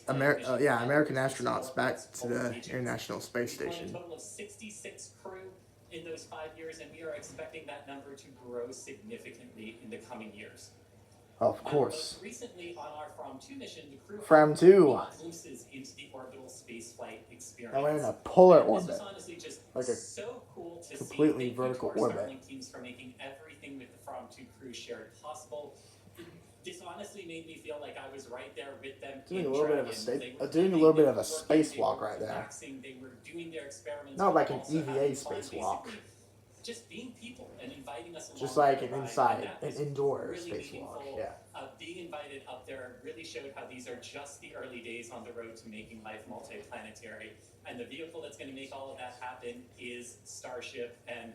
American astronauts back to the regions. International Space We've flown Station. a total of 66 crew in those 5 years, and we are expecting that number to grow significantly in the coming years. Of Now, course. most recently on our From 2 mission, the crew From 2. had glimpses into the orbital spaceflight experience. I went in a polar And this was orbit. honestly just Like a so cool to completely see. vertical Thank you to our orbit. Starlink teams for making everything with the From 2 crew shared possible. This honestly made me feel like I was right there with them. Doing in a little bit of a Dragon. sta- They were doing a living, little bit they of a were working, spacewalk they were right there. relaxing, they were doing their experiments. Not but like an also EVA having fun, spacewalk. basically just being people and inviting us along Just like for an the ride. inside, And that an was indoor really spacewalk. meaningful. Yeah. Being invited up there really showed how these are just the early days on the road to making life multiplanetary. And the vehicle that's going to make all of that happen is Starship. And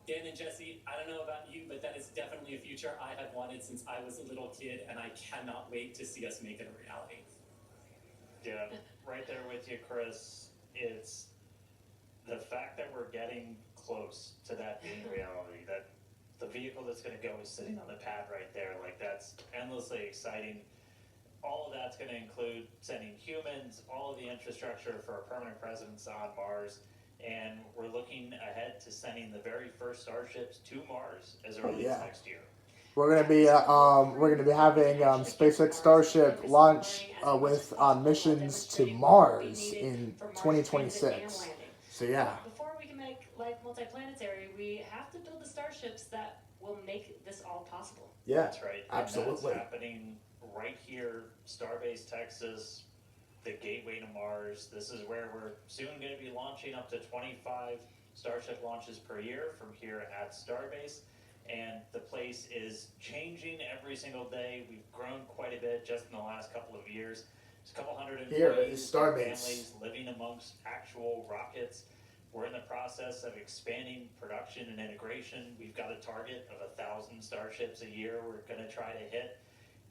Dan and Jesse, I don't know about you, but that is definitely a future I have wanted since I was a little kid, and I cannot wait to see us make it a reality. Yeah, right there with you, Chris. It's the fact that we're getting close to that being reality, that the vehicle that's going to go is sitting on the pad right there. Like, that's endlessly exciting. All of that's going to include sending humans, all of the infrastructure for a permanent presence on Mars. And we're looking ahead to sending the very first Starships to Mars as early as next year. We're gonna be having SpaceX Starship launch with missions to Mars in 2026. So yeah. Before we can make life multiplanetary, we have to build the starships that will make this all possible. Yeah, That's right. absolutely. And that's happening right here, Starbase, Texas, the gateway to Mars. This is where we're soon going to be launching up to 25 Starship launches per year from here at Starbase. And the place is changing every single day. We've grown quite a bit just in the last couple of years. There's a couple hundred Here employees, is Starbase. families living amongst actual rockets. We're in the process of expanding production and integration. We've got a target of 1,000 Starships a year we're going to try to hit.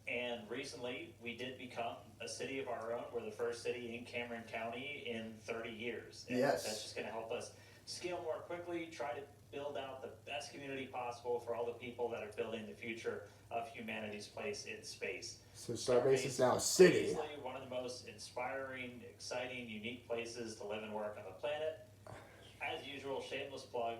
And recently, we did become a city of our own. We're the first city in Cameron County in 30 years. And Yes. that's just going to help us scale more quickly, try to build out the best community possible for all the people that are building the future of humanity's place in space. So Starbase is now a city. Easily one of the most inspiring, exciting, unique places to live and work on the planet. As usual, shameless plug,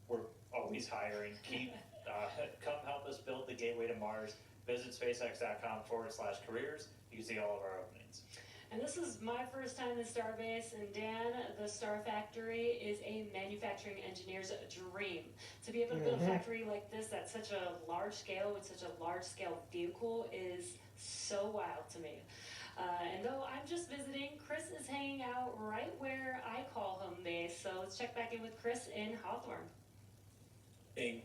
we're always hiring. Come help us build the gateway to Mars. Visit SpaceX.com/careers. You can see all of our openings. And this is my first time in Starbase, and Dan, the Star Factory is a manufacturing engineer's dream. To be able to build a factory like this at such a large scale with such a large scale vehicle is so wild to me. And though I'm just visiting, Chris is hanging out right where I call home base. So let's check back in with Chris in Hawthorne. Bing.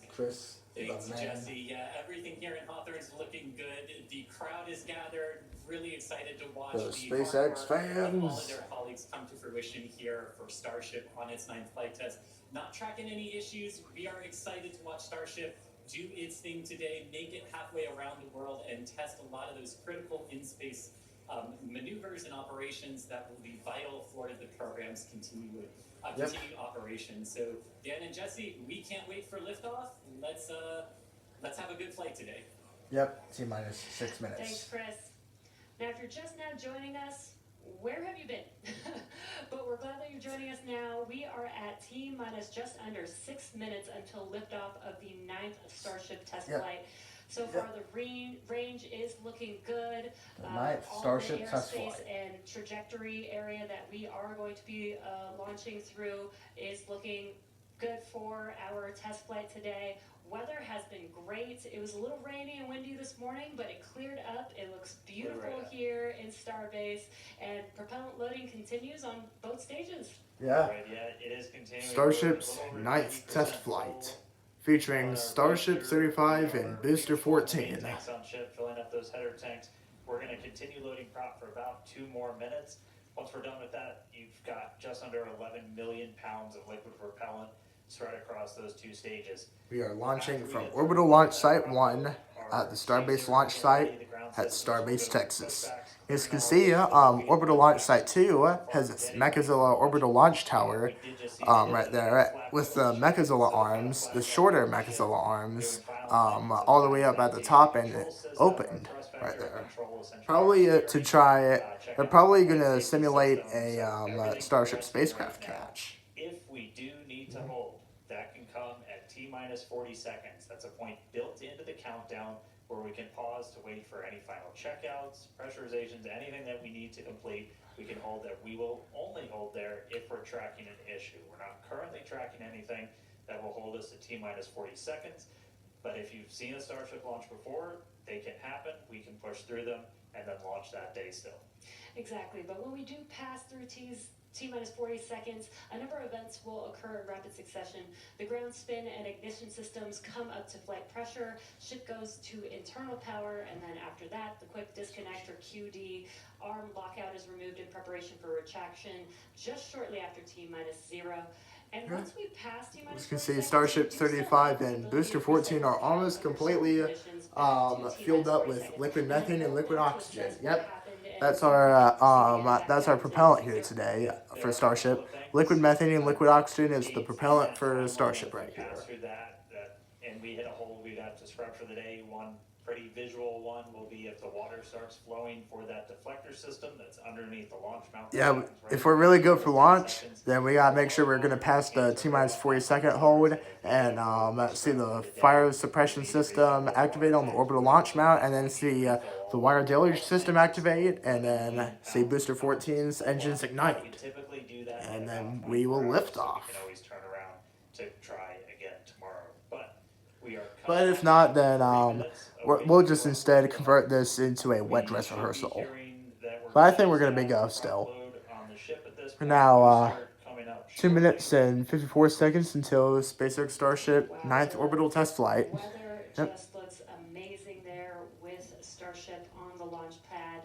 Chris, Thanks, the man. Jesse. Yeah, everything here in Hawthorne is looking good. The crowd is gathered, really excited to watch The the SpaceX hard work of all fans. of their colleagues come to fruition here for Starship on its 9th flight test. Not tracking any issues. We are excited to watch Starship do its thing today, make it halfway around the world, and test a lot of those critical in-space maneuvers and operations that will be vital for the program's continued operation. So Dan and Jesse, we can't wait for liftoff. Let's have a good flight today. Yep, T-minus 6 minutes. Thanks, Chris. Now, if you're just now joining us, where have you been? But we're glad that you're joining us now. We are at T-minus just under 6 minutes until liftoff of the 9th Starship test flight. So far, the range is looking good. The 9th all Starship the test airspace flight. and trajectory area that we are going to be launching through is looking good for our test flight today. Weather has been great. It was a little rainy and windy this morning, but it cleared up. It looks beautiful here in Starbase, and propellant loading continues on both stages. Yeah. Right, yeah, it is continuing. Starship's A little over 9th 90% test flight, featuring Starship 35 and Booster 14. Tanks on ship, filling up those header tanks. We're going to continue loading prop for about 2 more minutes. Once we're done with that, you've got just under 11 million pounds of liquid propellant spread across those 2 stages. We are launching from Orbital Launch Site 1 at the Starbase Launch Site at Starbase, Texas. As you can see, Orbital Launch Site 2 has its Mechazilla Orbital Launch Tower right there with the Mechazilla arms, the shorter Mechazilla arms, all the way up at the top and it opened right there. Probably to try it. They're probably gonna simulate a Starship spacecraft catch. If we do need to hold, that can come at T-minus 40 seconds. That's a point built into the countdown where we can pause to wait for any final checkouts, pressurizations, anything that we need to complete. We can hold that. We will only hold there if we're tracking an issue. We're not currently tracking anything that will hold us at T-minus 40 seconds. But if you've seen a Starship launch before, they can happen. We can push through them and then launch that day still. Exactly, but when we do pass through T-minus 40 seconds, a number of events will occur in rapid succession. The ground spin and ignition systems come up to flight pressure, ship goes to internal power, and then after that, the quick disconnect or QD, arm lockout is removed in preparation for retraction just shortly after T-minus 0. And once we pass T-minus 40 As you can see, seconds, Starship we do still 35 have the and ability Booster to 14 reset are the almost count under completely certain conditions back to filled up T-minus 40 with seconds. liquid methane and liquid Only to oxygen. assess what Yep. happened and That's proceed that's our back propellant into here zero. today for Starship. Liquid methane and liquid oxygen is the propellant for Starship right here. Through that, and we hit a hole we'd have to scrub for the day. One pretty visual one will be if the water starts flowing for that deflector system that's underneath the launch mount. Yeah, if we're really good for launch, then we gotta make sure we're gonna pass the T-minus 40 second hold and see the fire suppression system activate on the orbital launch mount, and then see the wire deluge system activate, and then see Booster 14's engines ignite, Typically do that, and then we will lift so off. we can always turn around to try again tomorrow. But we are. But if not, then we'll just instead convert this into a wet dress rehearsal. But I think we're gonna be go still. For now, 2 minutes and 54 seconds until SpaceX Starship 9th orbital test flight. Weather Yep. just looks amazing there with Starship on the launch pad.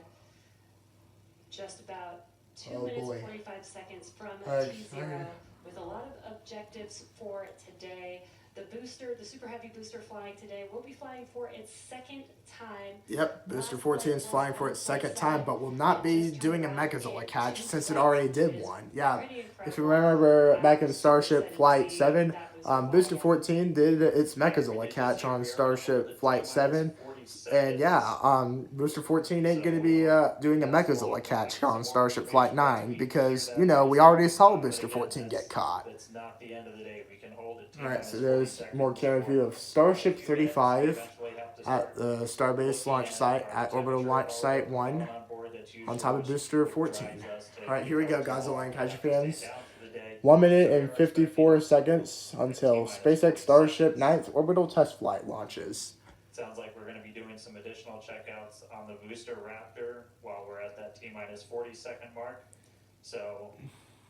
Just about 2 Oh, minutes boy. and 45 seconds from Alright, T0 alright. with a lot of objectives for today. The Super Heavy booster flying today, will be flying for its second time. Yep, Booster 14 is flying for its second time, but will not be doing a Megazilla catch since it already did one. Yeah, if you remember back in Starship Flight 7, Booster 14 did its Megazilla catch on Starship Flight 7. And yeah, Booster 14 ain't going to be doing a Megazilla catch on Starship Flight 9 because, you know, we already saw Booster 14 get caught. It's not the end of the day. We can hold it. Alright, so there's more camera view of Starship 35 at the Starbase launch site at Orbital Launch Site 1 on top of Booster 14. Alright, here we go, Godzilla and Kaiju Fans. 1 minute and 54 seconds until SpaceX Starship 9th orbital test flight launches. Sounds like we're going to be doing some additional checkouts on the booster Raptor while we're at that T-minus 40 second mark. So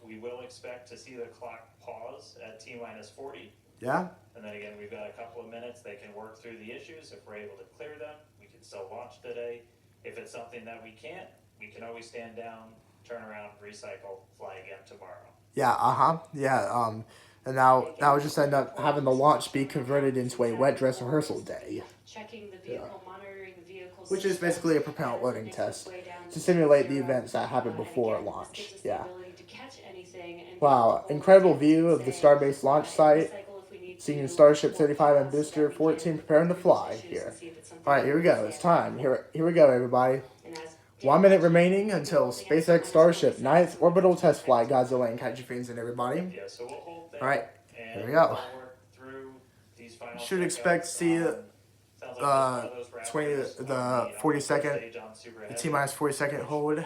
we will expect to see the clock pause at T-minus 40. Yeah. And then again, we've got a couple of minutes. They can work through the issues. If we're able to clear them, we can still launch today. If it's something that we can't, we can always stand down, turn around, recycle, fly again tomorrow. Yeah, yeah, and now we'll just end up having the launch be converted into a wet dress rehearsal day. Checking the vehicle, monitoring the vehicles. Which is basically a propellant loading test to simulate the events that happened before launch. Yeah. Wow, incredible view of the Starbase launch site. Seeing Starship 35 and Booster 14 preparing to fly here. Alright, here we go. It's time. Here we go, everybody. 1 minute remaining until SpaceX Starship 9th orbital test flight. Godzilla and Kaiju Fans and everybody. Yeah, so we'll hold there. Alright, here we go. We'll work through these final Should expect to see sounds like the 40-second, the T-minus 40-second hold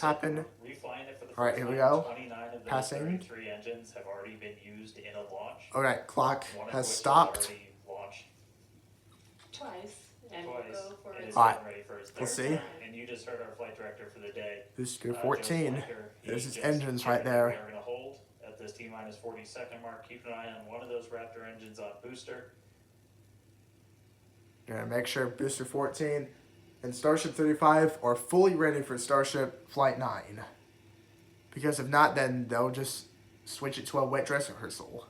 happen. Alright, here we go. Passing. 33 engines have already been used in a launch. Alright, clock One of has which stopped. already launched Twice. And we'll twice. go for and its is Alright, getting ready for its let's third see. time. And you just heard our flight director for the day. Booster Joe 14. Slacker. He There's its just engines said right that there. We are going to hold at this T-minus 40 second mark. Keep an eye on one of those Raptor engines on booster. Gonna make sure Booster 14 and Starship 35 are fully ready for Starship Flight 9. Because if not, then they'll just switch it to a wet dress rehearsal.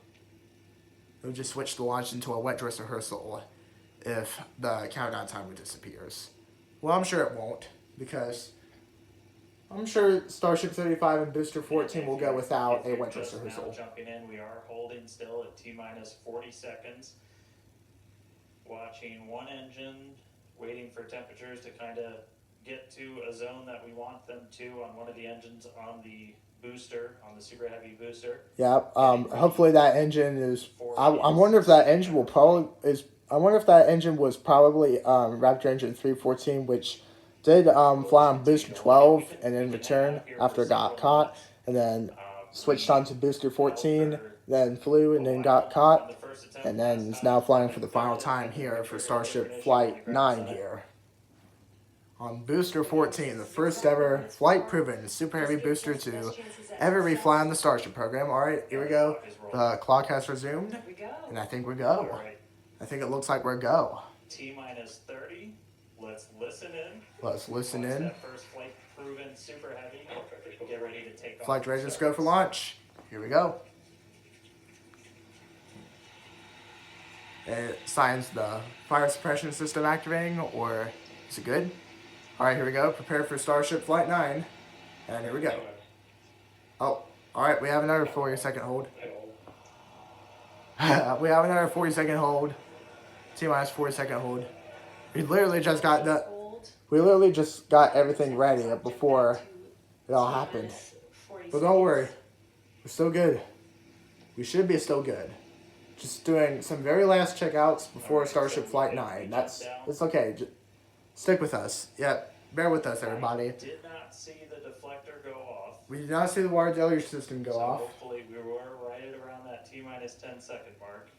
They'll just switch the launch into a wet dress rehearsal if the countdown timer disappears. Well, I'm sure it won't, because I'm sure Starship 35 and Booster 14 will go without a wet dress Just now rehearsal. jumping in, we are holding still at T-minus 40 seconds. watching one engine, waiting for temperatures to kind of get to a zone that we want them to on one of the engines on the booster, on the super heavy booster. Yeah. Hopefully that engine is. I wonder if that engine will probably is. I wonder if that engine was probably Raptor engine 314, which did fly on booster 12 and then return after it got caught, and then switched on to booster 14, then flew and then got caught, and then is now flying for the final time here for Starship Flight 9 here. On booster 14, the first ever flight proven super heavy booster to ever refly on the Starship program. All right, here we go. The clock has resumed, We go. and I think we All go. right, I think it looks like we're go. T-minus 30. Let's listen in. Let's listen Once in. that first flight proven super heavy, get ready to take off. Flight readiness go for launch. Here we go. It signs the fire suppression system activating, or is it good? All right, here we go. Prepare for Starship Flight 9. And here we go. Oh, all right, we have another 40-second hold. We have another 40-second hold. T-minus 40-second hold. We literally just got the. Hold. We literally just got everything ready before it all happened. But don't worry, we're still good. We should be still good. Just doing some very last checkouts before Starship Flight 9. It's okay. Just stick with us. Yeah, bear with us, everybody. I did not see the deflector go off. We did not see the water deluge system go So off. hopefully we were right at around that T-minus 10-second mark.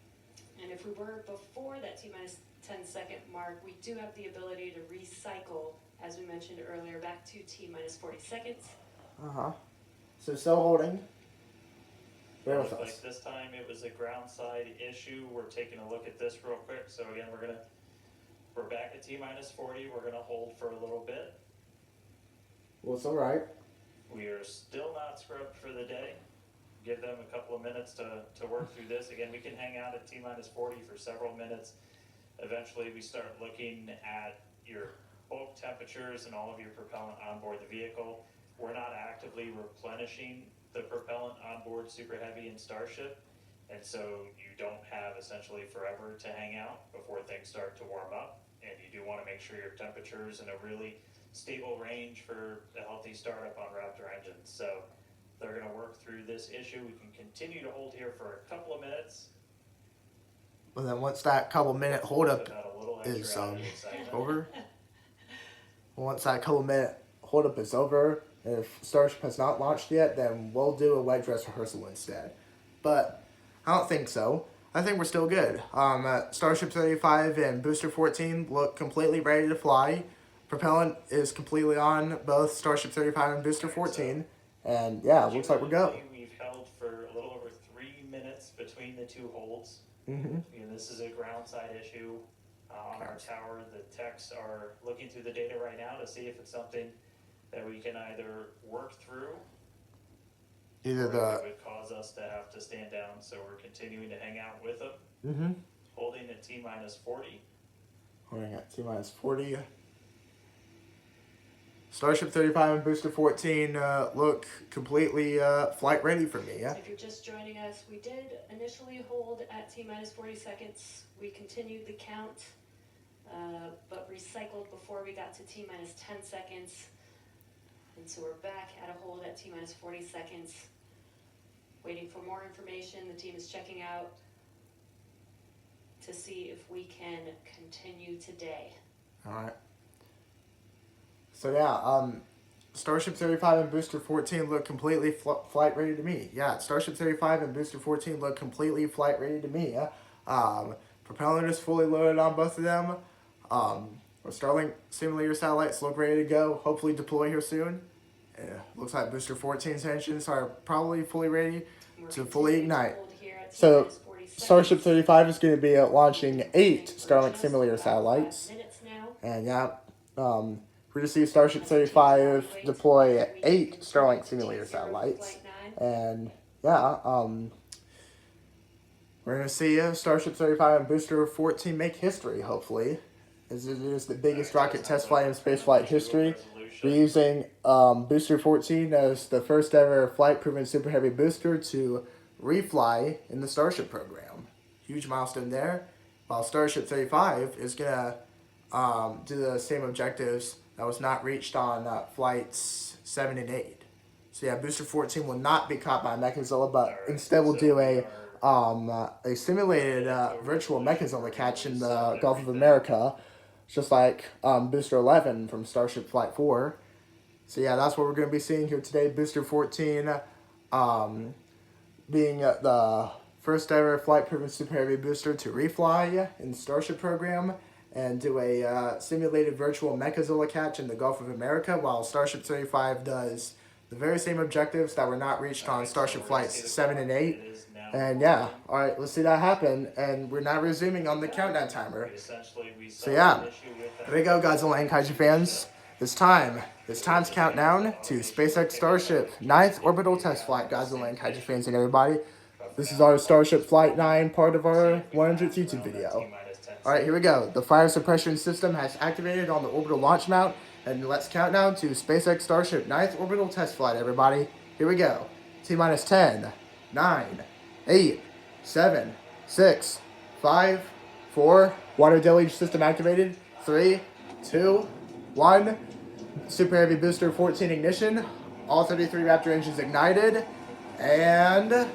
And if we were before that T-minus 10-second mark, we do have the ability to recycle, as we mentioned earlier, back to T-minus 40 seconds. So still holding. Bear with Looks us. like this time it was a ground side issue. We're taking a look at this real quick. So again, we're back at T-minus 40. We're gonna hold for a little bit. Well, it's all right. We are still not scrubbed for the day. Give them a couple of minutes to work through this. Again, we can hang out at T-minus 40 for several minutes. Eventually, we start looking at your bulk temperatures and all of your propellant on board the vehicle. We're not actively replenishing the propellant on board Super Heavy and Starship, and so you don't have essentially forever to hang out before things start to warm up, and you do want to make sure your temperature's in a really stable range for a healthy startup on Raptor engines. So they're going to work through this issue. We can continue to hold here for a couple of minutes. And then once that couple minute hold up Put out a little extra is out of the excitement. over, once that couple minute hold up is over, and if Starship has not launched yet, then we'll do a wet dress rehearsal instead. But I don't think so. I think we're still good. Starship 35 and Booster 14 look completely ready to fly. Propellant is completely on both Starship 35 and Booster 14. And yeah, it looks like we're go. We've held for a little over 3 minutes between the two holds. Mm-hmm. Again, this is a ground side issue on our tower. The techs are looking through the data right now to see if it's something that we can either work through Either or the it would cause us to have to stand down. So we're continuing to hang out with them, mm-hmm. holding at T-minus 40. Holding at T-minus 40. Starship 35 and Booster 14 look completely flight ready for me, yeah? If you're just joining us, we did initially hold at T-minus 40 seconds. We continued the count, but recycled before we got to T-minus 10 seconds. And so we're back at a hold at T-minus 40 seconds. Waiting for more information. The team is checking out to see if we can continue today. All right. So yeah, Starship 35 and Booster 14 look completely flight ready to me. Yeah, Starship 35 and Booster 14 look completely flight ready to me. Yeah? Propellant is fully loaded on both of them. Our Starlink simulator satellites look ready to go. Hopefully deploy here soon. Looks like Booster 14's engines are probably fully ready to fully ignite. So Starship 35 is going to be launching 8 Starlink simulator satellites. And yeah, we're going to see Starship 35 deploy 8 Starlink simulator satellites. And yeah, we're going to see Starship 35 and Booster 14 make history, hopefully. As it is the biggest rocket test flight in spaceflight history. We're using Booster 14 as the first ever flight-proven Super Heavy booster to refly in the Starship program. Huge milestone there. while Starship 35 is going to do the same objectives that was not reached on flights 7 and 8. So yeah, Booster 14 will not be caught by Mechazilla, but instead will do a simulated virtual Mechazilla catch in the Gulf of America, just like Booster 11 from Starship Flight 4. So yeah, that's what we're going to be seeing here today. Booster 14 being the first ever flight-proven Super Heavy booster to refly in the Starship program and do a simulated virtual Mechazilla catch in the Gulf of America, while Starship 35 does the very same objectives that were not reached on Starship Flights 7 and 8. And yeah, alright, let's see that happen. And we're now resuming on the countdown timer. So yeah, here we go, Godzilla and Kaiju fans. It's time. It's time to count down to SpaceX Starship 9th orbital test flight, Godzilla and Kaiju fans and everybody. This is our Starship Flight 9, part of our 100th YouTube video. Alright, here we go. The fire suppression system has activated on the orbital launch mount. And let's count down to SpaceX Starship 9th orbital test flight, everybody. Here we go. T-minus 10, 9, 8, 7, 6, 5, 4. Water deluge system activated. 3, 2, 1. Super Heavy Booster 14 ignition. All 33 Raptor engines ignited. And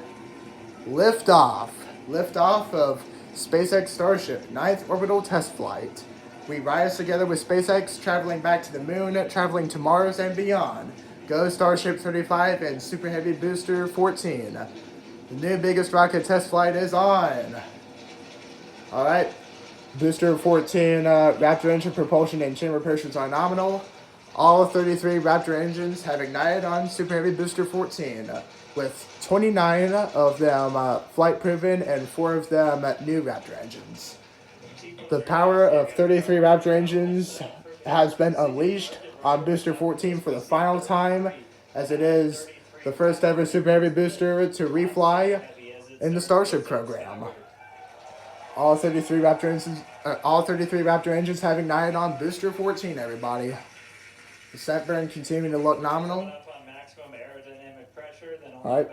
liftoff. Liftoff of SpaceX Starship 9th orbital test flight. We rise together with SpaceX, traveling back to the moon, traveling to Mars and beyond. Go Starship 35 and Super Heavy Booster 14. The new biggest rocket test flight is on. Alright. Booster 14 Raptor engine propulsion and chamber pressures are nominal. All 33 Raptor engines have ignited on Super Heavy Booster 14, with 29 of them flight proven and 4 of them new Raptor engines. The power of 33 Raptor engines has been unleashed on Booster 14 for the final time, as it is the first ever Super Heavy booster to refly in the Starship program. All 33 Raptor engines have ignited on Booster 14, everybody. The set burn continuing to look nominal. Alright,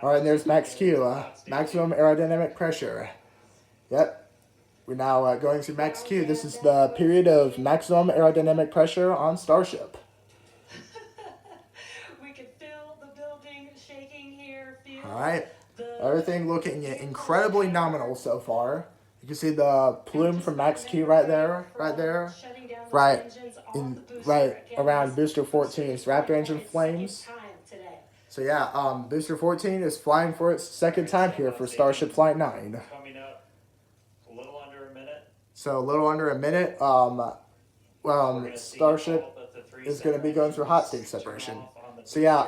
and there's Max Q, maximum aerodynamic pressure. Yep. We're now going through Max Q. This is the period of maximum aerodynamic pressure on Starship. We can feel the building shaking here. Alright. Everything looking incredibly nominal so far. You can see the plume from Max Q right there. Right around Booster 14's Raptor engine flames. So yeah, Booster 14 is flying for its second time here for Starship Flight 9. So a little under a minute, Starship is going to be going through hot stage separation. So yeah,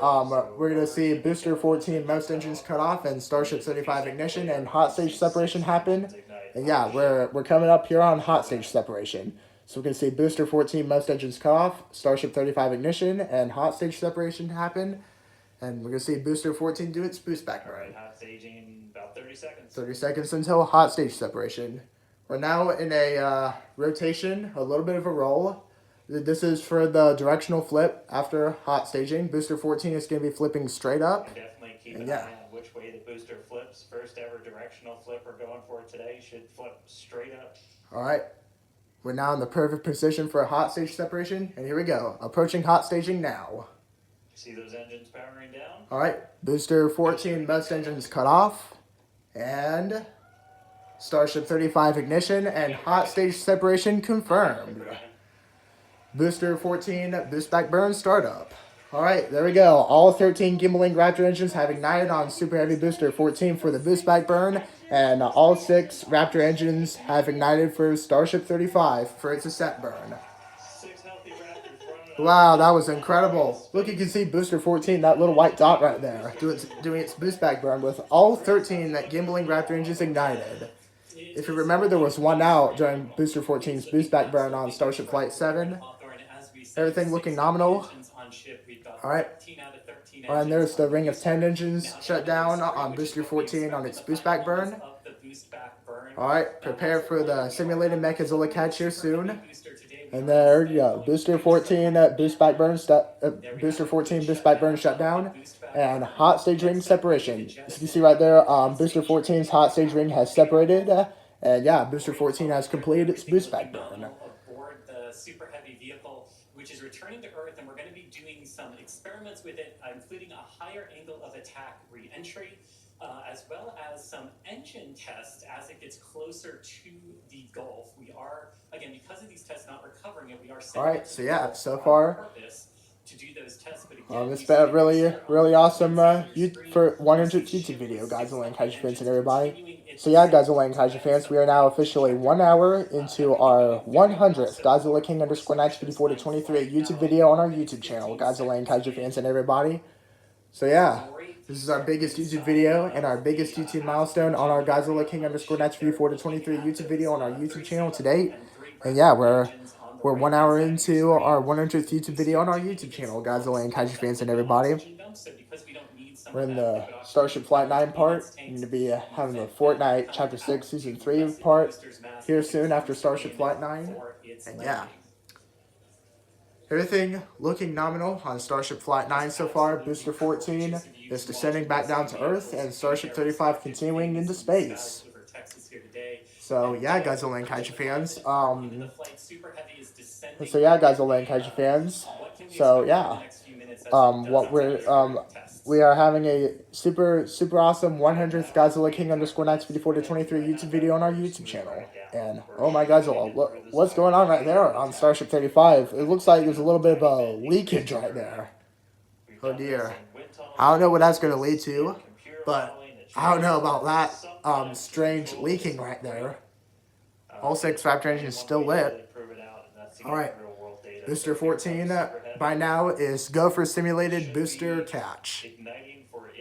we're going to see Booster 14 most engines cut off and Starship 35 ignition and hot stage separation happen. And yeah, we're coming up here on hot stage separation. So we're going to see Booster 14 most engines cut off, Starship 35 ignition, and hot stage separation happen. And we're going to see Booster 14 do its boost back burn. Hot staging in about 30 seconds. 30 seconds until hot stage separation. We're now in a rotation, a little bit of a roll. This is for the directional flip after hot staging. Booster 14 is going to be flipping straight up. Definitely keep an eye on which way the booster flips. First ever directional flip we're going for today should flip straight up. All right. We're now in the perfect position for a hot stage separation. And here we go. Approaching hot staging now. See those engines powering down? All right. Booster 14 most engines cut off. And Starship 35 ignition and hot stage separation confirmed. Booster 14 boost back burn startup. Alright, there we go. All 13 Gimbaling Raptor engines have ignited on Super Heavy Booster 14 for the boost back burn, and all 6 Raptor engines have ignited for Starship 35 for its ascent burn. 6 healthy Raptors. Wow, that was incredible. Look, you can see Booster 14, that little white dot right there, doing its boost back burn with all 13 Gimbaling Raptor engines ignited. If you remember, there was one out during Booster 14's boost back burn on Starship Flight 7. Everything looking nominal. Alright. And there's the Ring of 10 engines shut down on Booster 14 on its boost back burn. Alright, prepare for the simulated Mechazilla catch here soon. And there you go. Booster 14 boost back burn Booster 14 boost back burn shut down. And hot stage ring separation. As you can see right there, Booster 14's hot stage ring has separated. And yeah, Booster 14 has completed its boost back burn. Aboard the Super Heavy vehicle, which is returning to Earth, and we're going to be doing some experiments with it, including a higher angle of attack re-entry, as well as some engine tests as it gets closer to the Gulf. We are, again, because of these tests not recovering it, we are sending Alright, so yeah, so far to do those tests. But again, it's been a really awesome for 100th YouTube video, Godzilla and Kaiju Fans and everybody. So yeah, Godzilla and Kaiju Fans, we are now officially 1 hour into our 100th Godzilla King _Knights 54 to 23 YouTube video on our YouTube channel, Godzilla and Kaiju Fans and everybody. So yeah, this is our biggest YouTube video and our biggest YouTube milestone on our Godzilla King _Knights 54 to 23 YouTube video on our YouTube channel to date. And yeah, we're 1 hour into our 100th YouTube video on our YouTube channel, Godzilla and Kaiju Fans and everybody. We're in the Starship Flight 9 part. We're going to be having the Fortnite Chapter 6 Season 3 part here soon after Starship Flight 9. And yeah, everything looking nominal on Starship Flight 9 so far. Booster 14 is descending back down to Earth, and Starship 35 continuing into space. So yeah, Godzilla and Kaiju Fans. So yeah, Godzilla and Kaiju Fans. So yeah, we are having a super awesome 100th Godzilla King _Knights 54 to 23 YouTube video on our YouTube channel. And oh my Godzilla, what's going on right there on Starship 35? It looks like there's a little bit of a leakage right there. Oh dear. I don't know what that's going to lead to, but I don't know about that strange leaking right there. All 6 Raptor engines still lit. Alright, Booster 14 by now is go for simulated booster catch.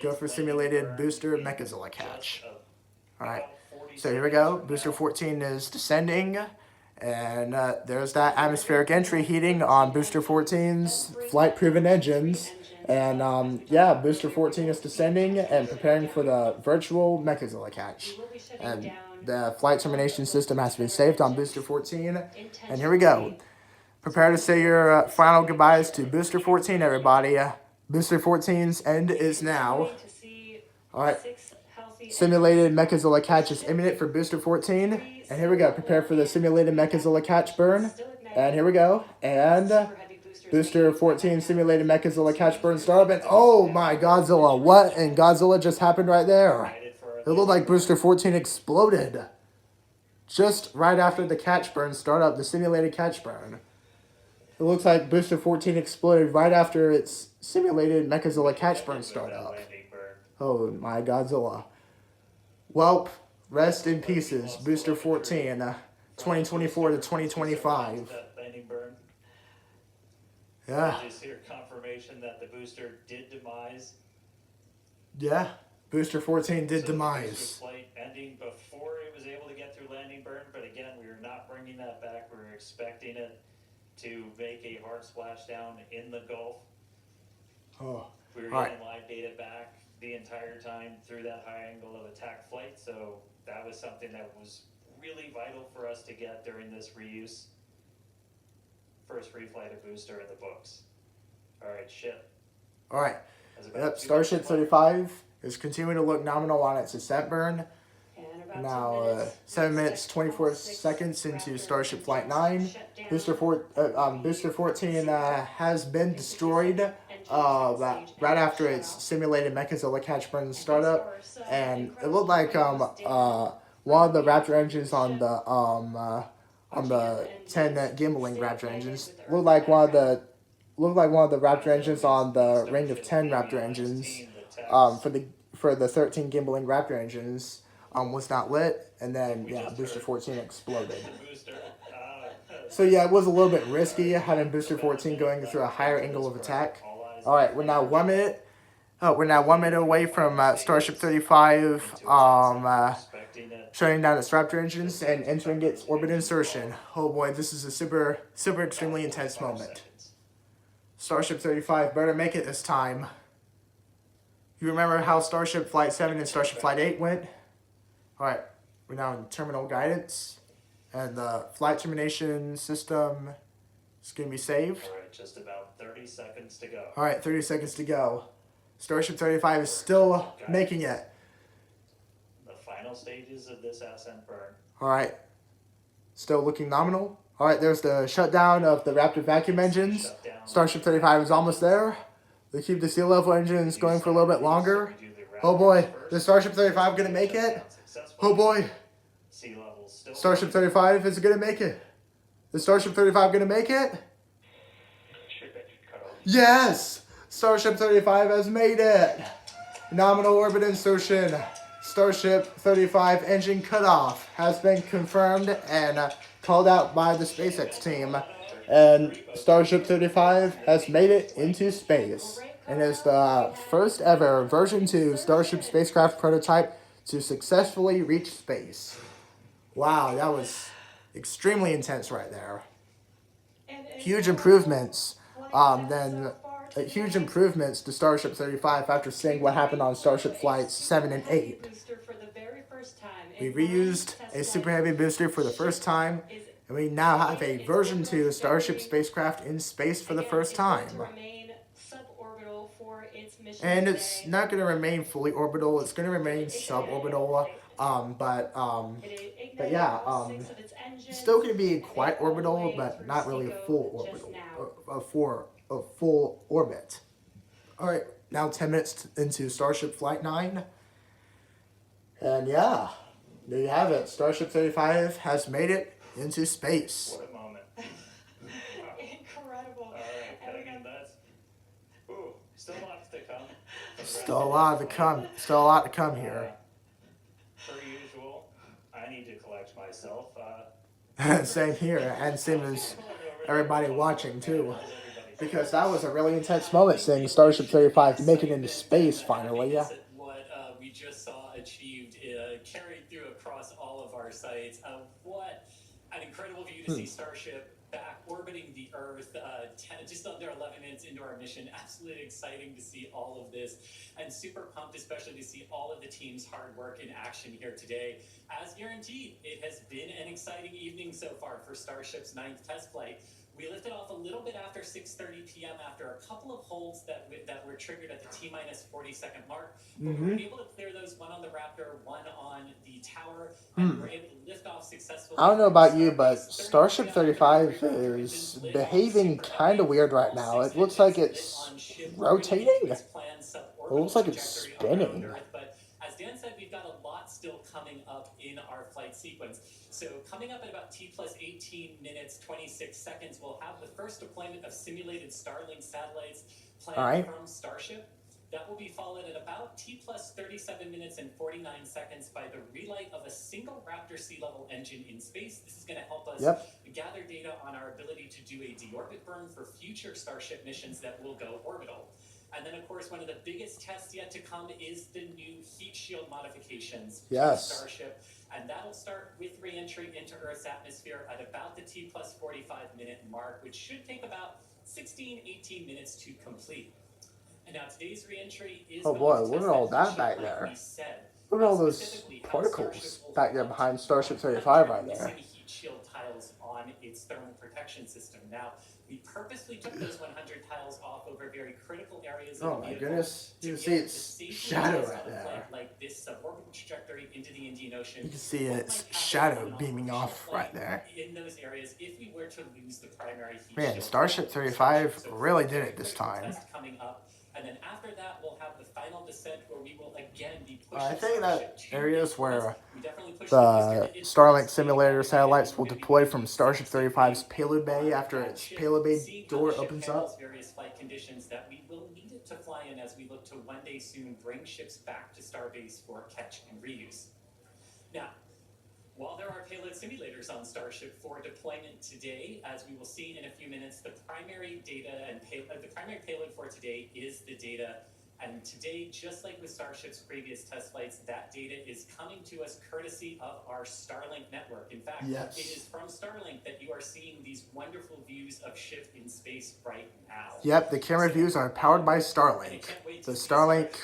Go for simulated booster Mechazilla catch. Alright, so here we go. Booster 14 is descending. And there's that atmospheric entry heating on Booster 14's flight-proven engines. And yeah, Booster 14 is descending and preparing for the virtual Mechazilla catch. And the flight termination system has been saved on Booster 14. And here we go. Prepare to say your final goodbyes to Booster 14, everybody. Booster 14's end is now. Alright. Simulated Mechazilla catch is imminent for Booster 14. And here we go. Prepare for the simulated Mechazilla catch burn. And here we go. And Booster 14 simulated Mechazilla catch burn startup. And oh my Godzilla. What in Godzilla just happened right there? It looked like Booster 14 exploded. Just right after the catch burn startup, the simulated catch burn. It looks like Booster 14 exploded right after its simulated Mechazilla catch burn startup. Oh my Godzilla. Welp, rest in pieces, Booster 14, 2024 to 2025. Yeah. Just hear confirmation that the booster did demise. Yeah, Booster 14 did demise. Flight ending before it was able to get through landing burn, but again, we are not bringing that back. We were expecting it to make a hard splashdown in the Gulf. Oh, we were getting live data back the entire time through that high angle of attack flight, so that was something that was really vital for us to get during this reuse. First reflight of booster in the books. Alright, ship. Alright. Yep, Starship 35 is continuing to look nominal on its ascent burn. Now, 7 minutes 24 seconds into Starship Flight 9. Booster 14 has been destroyed right after its simulated Mechazilla catch burn startup, and it looked like one of the Raptor engines on the 10 gimbaling Raptor engines looked like one of the Raptor engines on the Ring of 10 Raptor engines for the 13 gimbaling Raptor engines was not lit, and then yeah, Booster 14 exploded. So yeah, it was a little bit risky having Booster 14 going through a higher angle of attack. All right, we're now 1 minute. We're now 1 minute away from Starship 35 shutting down its Raptor engines and entering its orbit insertion. Oh boy, this is a super extremely intense moment. Starship 35 better make it this time. You remember how Starship Flight 7 and Starship Flight 8 went? Alright, we're now in terminal guidance, and the flight termination system is going to be saved. Alright, just about 30 seconds to go. Alright, 30 seconds to go. Starship 35 is still making it. final stages of this ascent burn. All right. Still looking nominal. All right, there's the shutdown of the Raptor vacuum engines. Starship 35 is almost there. They keep the sea level engines going for a little bit longer. Oh boy, is Starship 35 going to make it? Oh boy. Starship 35 is going to make it. Is Starship 35 going to make it? Yes! Starship 35 has made it. Nominal orbit insertion. Starship 35 engine cutoff has been confirmed and called out by the SpaceX team. And Starship 35 has made it into space. And is the first ever version 2 Starship spacecraft prototype to successfully reach space. Wow, that was extremely intense right there. Huge improvements. Huge improvements to Starship 35 after seeing what happened on Starship Flights 7 and 8. We reused a Super Heavy booster for the first time, and we now have a version 2 Starship spacecraft in space for the first time. And it's not going to remain fully orbital, it's going to remain suborbital, but yeah, still going to be quite orbital, but not really a full orbital, a full orbit. All right, now 10 minutes into Starship Flight 9. And yeah, there you have it. Starship 35 has made it into space. What a moment. Incredible. All right, that's... Ooh, still lots to come. Still a lot to come. Still a lot to come here. Per usual, I need to collect myself. Same here, and same as everybody watching too. Because that was a really intense moment seeing Starship 35 make it into space finally. Yeah. What we just saw achieved carried through across all of our sites. What an incredible view to see Starship back orbiting the Earth just under 11 minutes into our mission. Absolutely exciting to see all of this, and super pumped especially to see all of the team's hard work in action here today. As guaranteed, it has been an exciting evening so far for Starship's 9th test flight. We lifted off a little bit after 6:30 p.m. after a couple of holds that were triggered at the T-minus 40-second mark. But we were able to clear those, one on the Raptor, one on the tower, and we were able to lift off successfully. I don't know about you, but Starship 35 is behaving kind of weird right now. It looks like it's rotating. It looks like it's spinning. But as Dan said, we've got a lot still coming up in our flight sequence. So coming up at about T plus 18 minutes, 26 seconds, we'll have the first deployment of simulated Starlink satellites planned from Starship. That will be followed at about T plus 37 minutes and 49 seconds by the relight of a single Raptor sea level engine in space. This is going to help us gather data on our ability to do a deorbit burn for future Starship missions that will go orbital. And then, of course, one of the biggest tests yet to come is the new heat shield modifications to Starship. And that'll start with re-entry into Earth's atmosphere at about the T plus 45 minute mark, which should take about 16-18 minutes to complete. And now today's re-entry is... Oh boy, look at all that back there. Look at all those particles back there behind Starship 35 right there. Heat shield tiles on its thermal protection system. Now, we purposely took those 100 tiles off over very critical areas of the vehicle. Oh my goodness, you can see its shadow right there. Like this suborbital trajectory into the Indian Ocean. You can see its shadow beaming off right there. In those areas, if we were to lose the primary heat Man, Starship 35 really did it this time. Coming up. And then after that, we'll have the final descent where we will again be pushing. I think that areas where the Starlink simulator satellites will deploy from Starship 35's payload bay after its payload bay door opens up. Various flight conditions that we will need it to fly in as we look to one day soon bring ships back to Starbase for catch and reuse. Now, while there are payload simulators on Starship for deployment today, as we will see in a few minutes, the primary data and the primary payload for today is the data. And today, just like with Starship's previous test flights, that data is coming to us courtesy of our Starlink network. In fact, it is from Starlink that you are seeing these wonderful views of ship in space right now. Yep, the camera views are powered by Starlink. The Starlink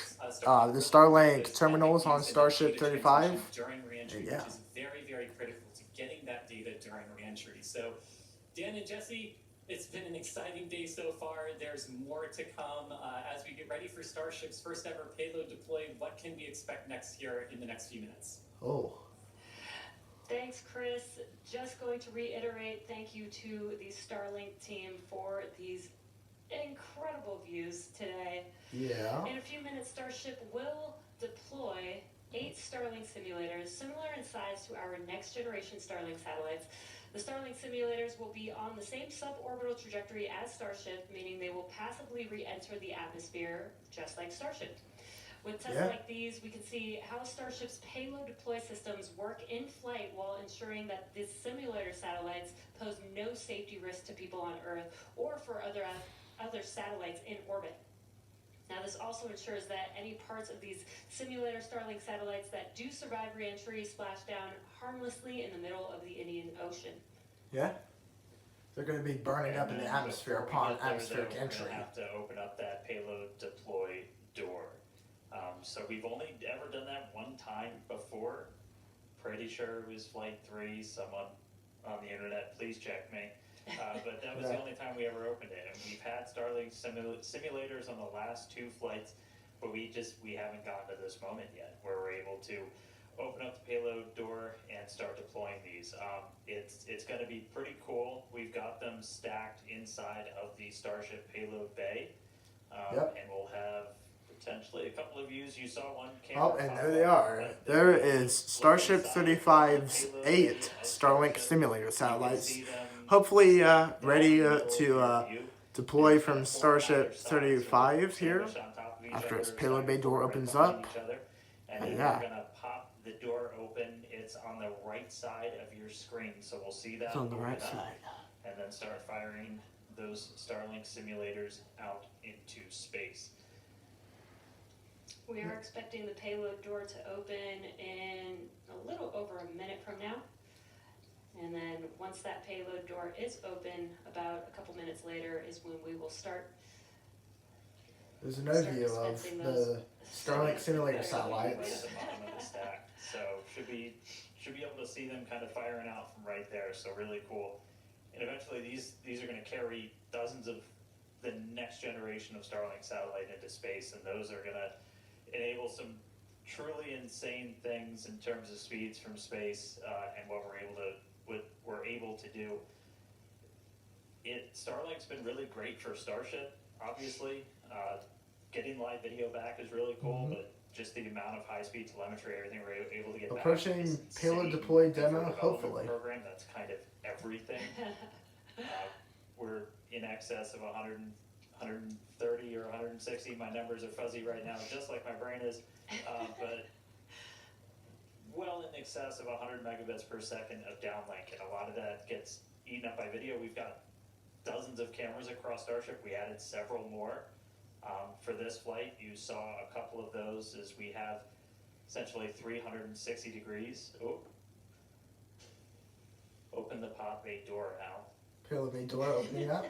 terminals on Starship 35. During re-entry, which is very, very critical to getting that data during re-entry. So, Dan and Jesse, it's been an exciting day so far. There's more to come as we get ready for Starship's first ever payload deploy. What can we expect next here in the next few minutes? Oh. Thanks, Chris. Just going to reiterate thank you to the Starlink team for these incredible views today. Yeah. In a few minutes, Starship will deploy 8 Starlink simulators, similar in size to our next generation Starlink satellites. The Starlink simulators will be on the same suborbital trajectory as Starship, meaning they will passively re-enter the atmosphere, just like Starship. With tests like these, we can see how Starship's payload deploy systems work in flight while ensuring that these simulator satellites pose no safety risk to people on Earth or for other satellites in orbit. Now, this also ensures that any parts of these simulator Starlink satellites that do survive re-entry splash down harmlessly in the middle of the Indian Ocean. Yeah. They're going to be burning up in the atmosphere upon atmospheric entry. We're going to have to open up that payload deploy door. So we've only ever done that one time before. Pretty sure it was Flight 3. Someone on the internet, please check me. But that was the only time we ever opened it. And we've had Starlink simulators on the last 2 flights, but we haven't gotten to this moment yet where we're able to open up the payload door and start deploying these. It's going to be pretty cool. We've got them stacked inside of the Starship payload bay, and we'll have potentially a couple of views. You saw one camera. Oh, and there they are. There is Starship 35's 8 Starlink simulator satellites, hopefully ready to deploy from Starship 35 here after its payload bay door opens up. And yeah, we're gonna pop the door open. It's on the right side of your screen, so we'll see that. It's on the right side. And then start firing those Starlink simulators out into space. We are expecting the payload door to open in a little over a minute from now. And then once that payload door is open, about a couple minutes later is when we will start. There's an overview of the Starlink simulator satellites. At the bottom of the stack. So should be able to see them kind of firing out from right there. So really cool. And eventually these are going to carry dozens of the next generation of Starlink satellite into space, and those are going to enable some truly insane things in terms of speeds from space and what we're able to do. Starlink's been really great for Starship, obviously. Getting live video back is really cool, but just the amount of high-speed telemetry, everything we're able to get approaching back. Approaching payload deploy demo, hopefully. Program, that's kind of everything. We're in excess of 130 or 160. My numbers are fuzzy right now, just like my brain is, but well in excess of 100 megabits per second of downlink, and a lot of that gets eaten up by video. We've got dozens of cameras across Starship. We added several more. For this flight, you saw a couple of those as we have essentially 360 degrees. Oh. Open the pod bay door now. Payload bay door opening up.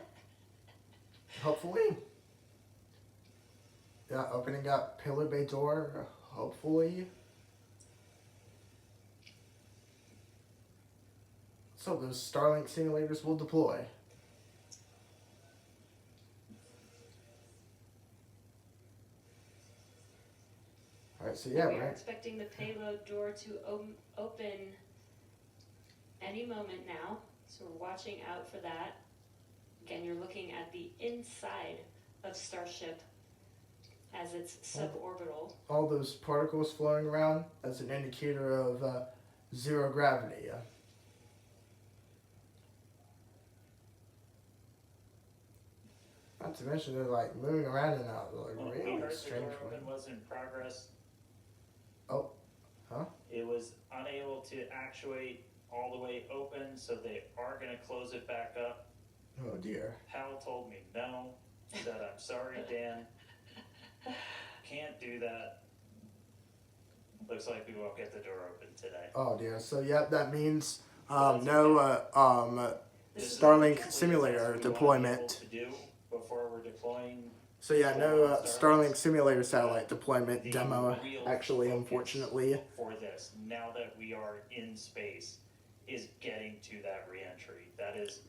Hopefully. Yeah, opening up payload bay door, hopefully. So those Starlink simulators will deploy. Alright, so yeah, we are expecting the payload door to open any moment now, so we're watching out for that. Again, you're looking at the inside of Starship as it's suborbital. All those particles floating around as an indicator of zero gravity. Not to mention they're like moving around in a really strange way. Was in progress. Oh, huh? It was unable to actuate all the way open, so they are going to close it back up. Oh dear. Hal told me no. Said, I'm sorry, Dan. Can't do that. Looks like we won't get the door open today. Oh dear. So yep, that means no Starlink simulator deployment. Before we're deploying. So yeah, no Starlink simulator satellite deployment demo, actually, unfortunately. For this, now that we are in space, is getting to that re-entry. That is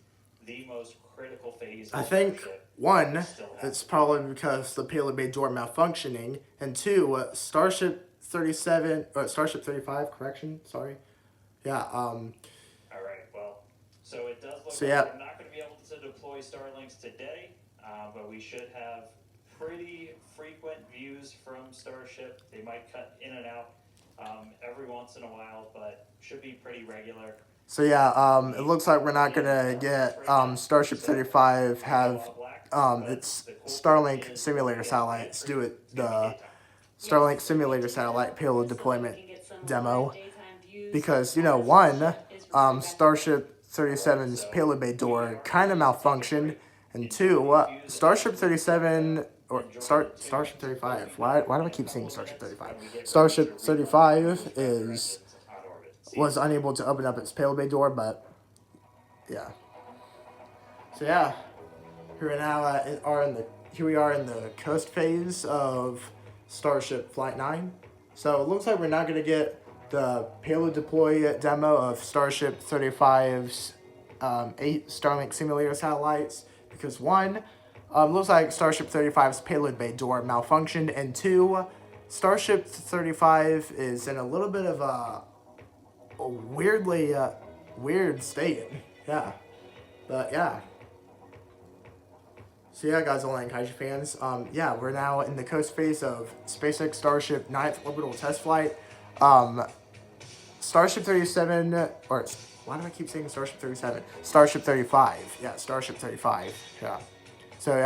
the most critical phase of I think, Starship. one, it's probably because the payload bay door malfunctioning, and two, Starship 37 or Starship 35. Correction, sorry. Yeah. All right. Well, so it does look So, like yeah. we're not going to be able to deploy Starlinks today, but we should have pretty frequent views from Starship. They might cut in and out every once in a while, but should be pretty regular. So yeah, it looks like we're not gonna get Starship 35 have its Starlink simulator satellites do it the Starlink simulator satellite payload deployment demo because one, Starship 37's payload bay door kind of malfunctioned, and two, Starship 37 or Starship 35. Why do I keep saying Starship 35? Starship 35 was unable to open up its payload bay door, but yeah. So yeah, here we now here we are in the coast phase of Starship Flight 9. So it looks like we're not gonna get the payload deploy demo of Starship 35's 8 Starlink simulator satellites because one, looks like Starship 35's payload bay door malfunctioned, and two, Starship 35 is in a little bit of a weirdly weird state. Yeah. But yeah. So yeah, Godzilla and Kaiju fans, yeah, we're now in the coast phase of SpaceX Starship 9th orbital test flight. Starship 37, or why do I keep saying Starship 37? Starship 35. Yeah, Starship 35. Yeah. So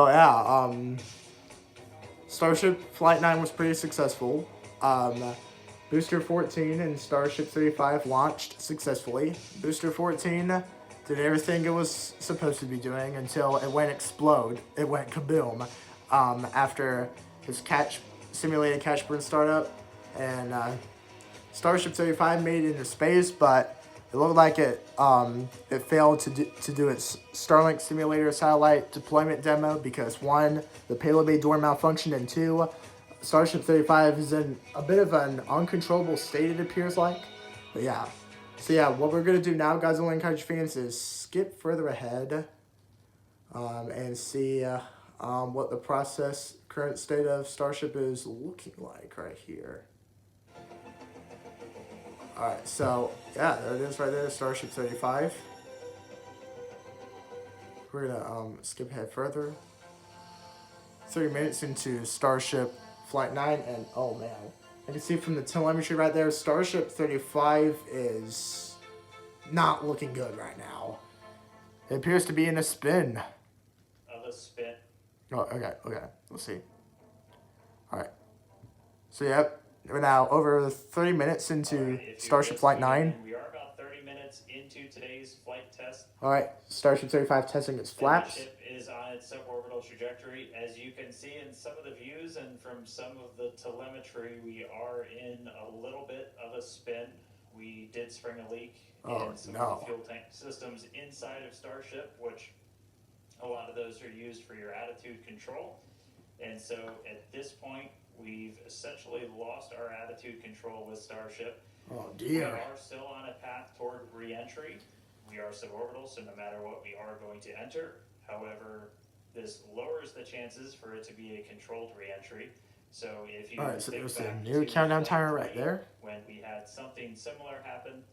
yeah, Starship Flight 9 was pretty successful. Booster 14 and Starship 35 launched successfully. Booster 14 did everything it was supposed to be doing until it went explode. It went kaboom after his simulated catch burn startup, and Starship 35 made it into space, but it looked like it failed to do its Starlink simulator satellite deployment demo because one, the payload bay door malfunctioned, and two, Starship 35 is in a bit of an uncontrollable state, it appears like. But yeah. So yeah, what we're going to do now, Godzilla and Kaiju fans, is skip further ahead and see what the current state of Starship is looking like right here. Alright, so yeah, there it is right there, Starship 35. We're going to skip ahead further. 30 minutes into Starship Flight 9, and oh man, I can see from the telemetry right there, Starship 35 is not looking good right now. It appears to be in a spin. Of a spin. Oh, okay, we'll see. Alright. So yep, we're now over 30 minutes into Starship Flight 9. We are about 30 minutes into today's flight test. Alright, Starship 35 testing its flaps. The ship is on its suborbital trajectory. As you can see in some of the views and from some of the telemetry, we are in a little bit of a spin. We did spring a leak in some of the fuel tank systems inside of Starship, which a lot of those are used for your attitude control. And so at this point, we've essentially lost our attitude control with Starship. Oh dear. We are still on a path toward re-entry. We are suborbital, so no matter what, we are going to enter. However, this lowers the chances for it to be a controlled re-entry. So if you so there's a new countdown timer right there. When we had something similar happen,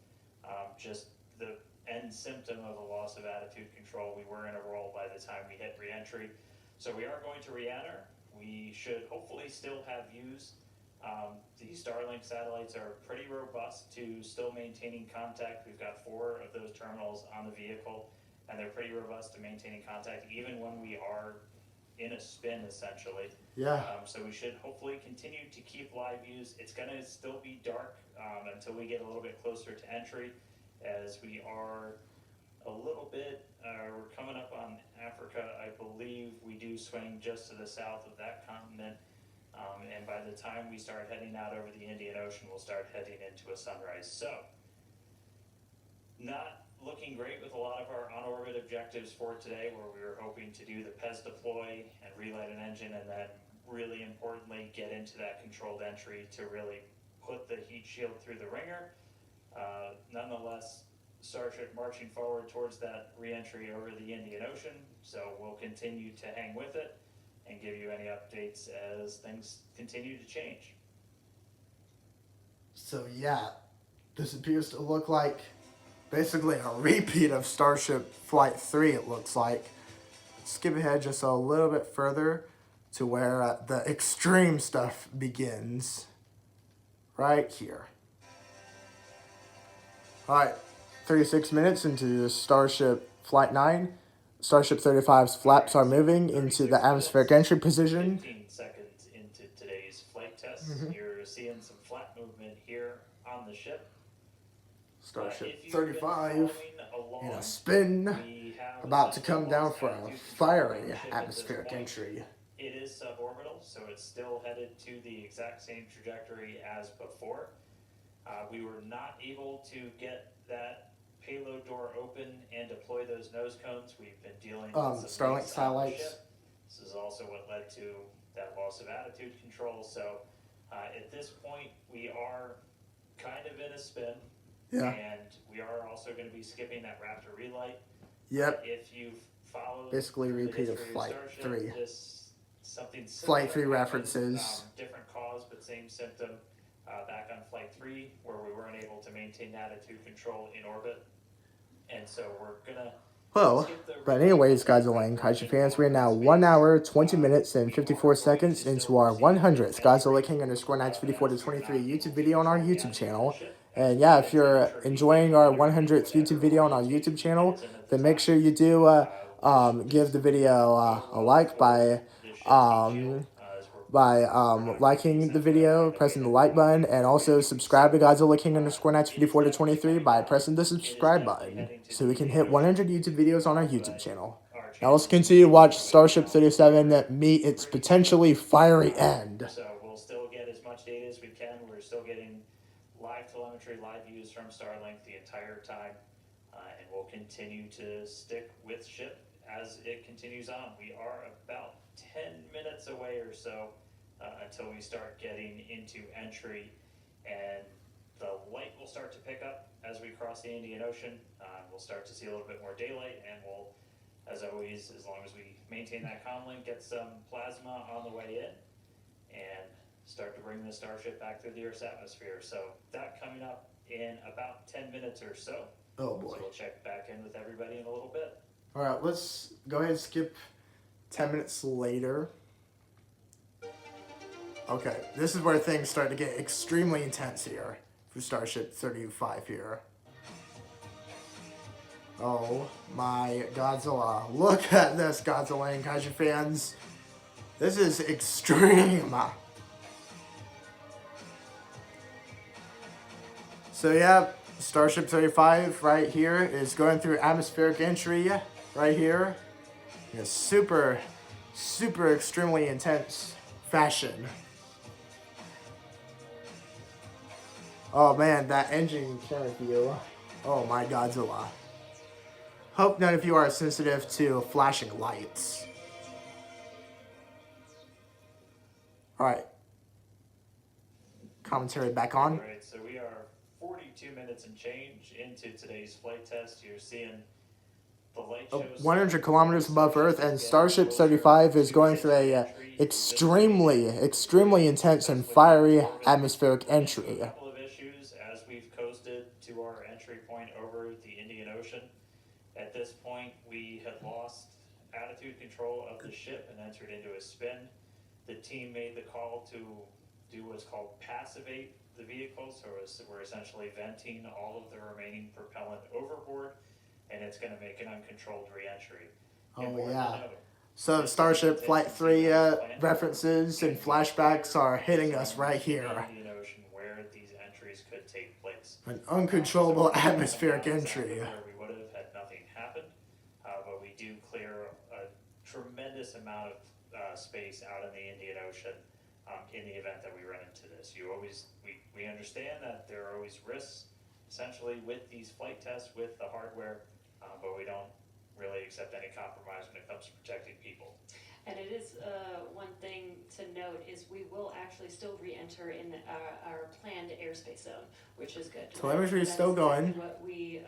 just the end symptom of a loss of attitude control, we were in a roll by the time we hit re-entry. So we are going to re-enter. We should hopefully still have views. The Starlink satellites are pretty robust to still maintaining contact. We've got 4 of those terminals on the vehicle, and they're pretty robust to maintaining contact even when we are in a spin, essentially. Yeah. So we should hopefully continue to keep live views. It's going to still be dark until we get a little bit closer to entry, as we are a little bit, we're coming up on Africa. I believe we do swing just to the south of that continent. And by the time we start heading out over the Indian Ocean, we'll start heading into a sunrise. So, not looking great with a lot of our on-orbit objectives for today, where we were hoping to do the PES deploy and relight an engine, and then really importantly get into that controlled entry to really put the heat shield through the ringer. Nonetheless, Starship marching forward towards that re-entry over the Indian Ocean, so we'll continue to hang with it. and give you any updates as things continue to change. So yeah, this appears to look like basically a repeat of Starship Flight 3, it looks like. Skip ahead just a little bit further to where the extreme stuff begins. Right here. Alright, 36 minutes into Starship Flight 9. Starship 35's flaps are moving into the atmospheric entry position. 15 seconds into today's flight test, you're seeing some flap movement here on the ship. Starship If you've been 35 following in along, a spin, we have about to essentially come down lost for a altitude control fiery on the ship at this atmospheric point. entry. It is suborbital, so it's still headed to the exact same trajectory as before. We were not able to get that payload door open and deploy those nose cones. We've been dealing with some Starlink leaks on the satellites. ship. This is also what led to that loss of attitude control. So at this point, we are kind of in a spin. Yeah. And we are also going to be skipping that Raptor relight. Yep. If you've followed Basically the repeat of history Flight Starship, 3. Something Flight 3 similar happened, references. different cause but same symptom back on Flight 3 where we weren't able to maintain attitude control in orbit. And so we're going to Well, but anyways, Godzilla and Kaiju Fans, we are now 1 hour, 20 minutes, and 54 seconds into our 100th Godzilla King _954 to 23 YouTube video on our YouTube channel. And yeah, if you're enjoying our 100th YouTube video on our YouTube channel, then make sure you do give the video a like by liking the video, pressing the like button, and also subscribe to Godzilla King _954 to 23 by pressing the subscribe button, so we can hit 100 YouTube videos on our YouTube channel. Now let's continue to watch Starship 37 meet its potentially fiery end. So we'll still get as much data as we can. We're still getting live telemetry, live views from Starlink the entire time, and we'll continue to stick with ship as it continues on. We are about 10 minutes away or so until we start getting into entry, and the light will start to pick up as we cross the Indian Ocean. We'll start to see a little bit more daylight, and we'll, as always, as long as we maintain that comm link, get some plasma on the way in and start to bring the Starship back through the Earth's atmosphere. So that coming up in about 10 minutes or so. Oh boy. So we'll check back in with everybody in a little bit. Alright, let's go ahead and skip 10 minutes later. Okay, this is where things start to get extremely intense here for Starship 35 here. Oh my Godzilla. Look at this, Godzilla and Kaiju Fans. This is extreme. So yeah, Starship 35 right here is going through atmospheric entry right here in a super extremely intense fashion. Oh man, that engine current view. Oh my Godzilla. Hope none of you are sensitive to flashing lights. Alright. Commentary back on. Alright, so we are 42 minutes and change into today's flight test. You're seeing the light shows 100 kilometers above Earth, and Starship 35 is going through a extremely intense and fiery atmospheric entry. A couple of issues as we've coasted to our entry point over the Indian Ocean. At this point, we had lost attitude control of the ship and entered into a spin. The team made the call to do what's called passivate the vehicle, so we're essentially venting all of the remaining propellant overboard, and it's going to make an uncontrolled re-entry. Oh yeah. So Starship Flight 3 references and flashbacks are hitting us right here. Indian Ocean where these entries could take place. An uncontrollable atmospheric entry. Where we would have had nothing happened, but we do clear a tremendous amount of space out in the Indian Ocean in the event that we run into this. We understand that there are always risks, essentially, with these flight tests, with the hardware, but we don't really accept any compromise when it comes to protecting people. And it is one thing to note is we will actually still re-enter in our planned airspace zone, which is good. Telemetry is still going. Exactly what we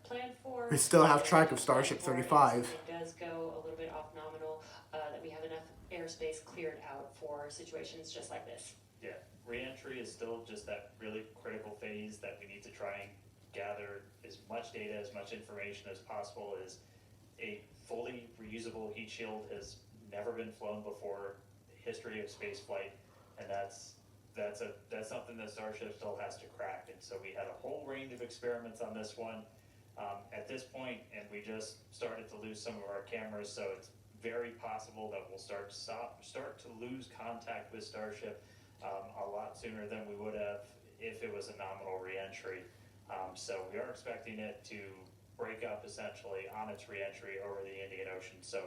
planned for. We still have track of Starship 35. It does go a little bit off nominal. That we have enough airspace cleared out for situations just like this. Yeah, reentry is still just that really critical phase that we need to try and gather as much data, as much information as possible. Is a fully reusable heat shield has never been flown before in the history of space flight, and that's something that Starship still has to crack. And so we had a whole range of experiments on this one at this point, and we just started to lose some of our cameras, so it's very possible that we'll start to lose contact with Starship a lot sooner than we would have if it was a nominal reentry. So we are expecting it to break up essentially on its reentry over the Indian Ocean. So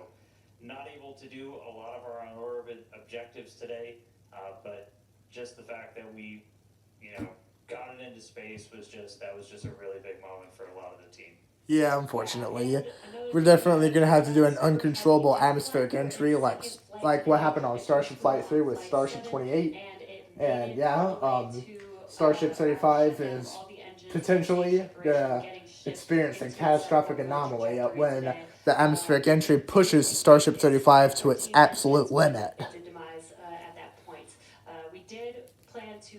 not able to do a lot of our on-orbit objectives today, but just the fact that we, got it into space was just a really big moment for a lot of the team. Yeah, unfortunately. We're definitely going to have to do an uncontrollable atmospheric entry like what happened on Starship Flight 3 with Starship 28. And yeah, Starship 35 is potentially going to experience a catastrophic anomaly when the atmospheric entry pushes Starship 35 to its absolute limit. Demise at that point. We did plan to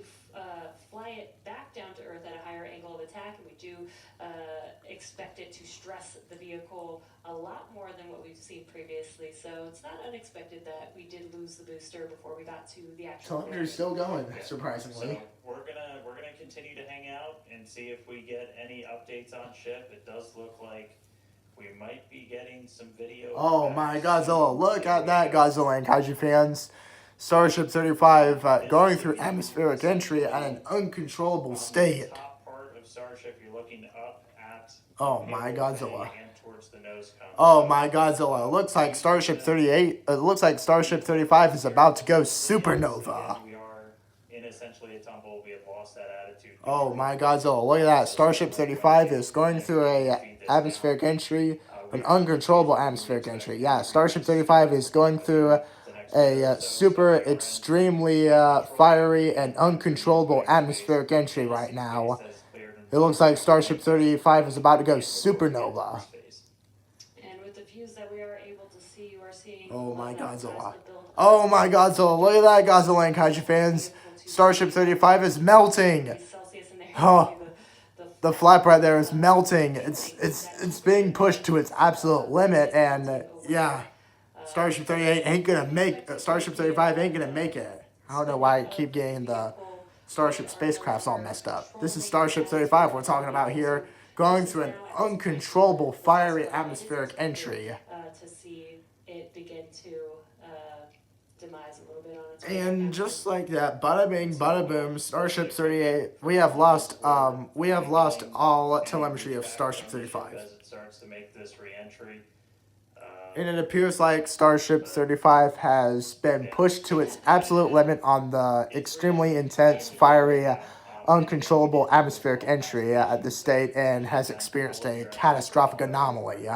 fly it back down to Earth at a higher angle of attack, and we do expect it to stress the vehicle a lot more than what we've seen previously. So it's not unexpected that we did lose the booster before we got to the actual. Calendar's still going, surprisingly. So we're gonna continue to hang out and see if we get any updates on ship. It does look like we might be getting some video. Oh my Godzilla, look at that, Godzilla and Kaiju Fans. Starship 35 going through atmospheric entry at an uncontrollable state. The top part of Starship, you're looking up at. Oh my Godzilla. And towards the nose cone. Oh my Godzilla. It looks like Starship 38. It looks like Starship 35 is about to go supernova. We are in essentially a tumble. We have lost that attitude. Oh my Godzilla. Look at that. Starship 35 is going through a atmospheric entry, an uncontrollable atmospheric entry. Yeah, Starship 35 is going through a super extremely fiery and uncontrollable atmospheric entry right now. It looks like Starship 35 is about to go supernova. And with the views that we are able to see, you are seeing. Oh my Godzilla. Oh my Godzilla. Look at that, Godzilla and Kaiju Fans. Starship 35 is melting. Oh, the flap right there is melting. It's being pushed to its absolute limit, and yeah, Starship 38 ain't gonna make. Starship 35 ain't gonna make it. I don't know why I keep getting the Starship spacecrafts all messed up. This is Starship 35 we're talking about here, going through an uncontrollable fiery atmospheric entry. To see it begin to demise a little bit on its. And just like that, bada bing, bada boom, Starship 38. We have lost all telemetry of Starship 35. As it starts to make this reentry. And it appears like Starship 35 has been pushed to its absolute limit on the extremely intense, fiery, uncontrollable atmospheric entry at the state and has experienced a catastrophic anomaly.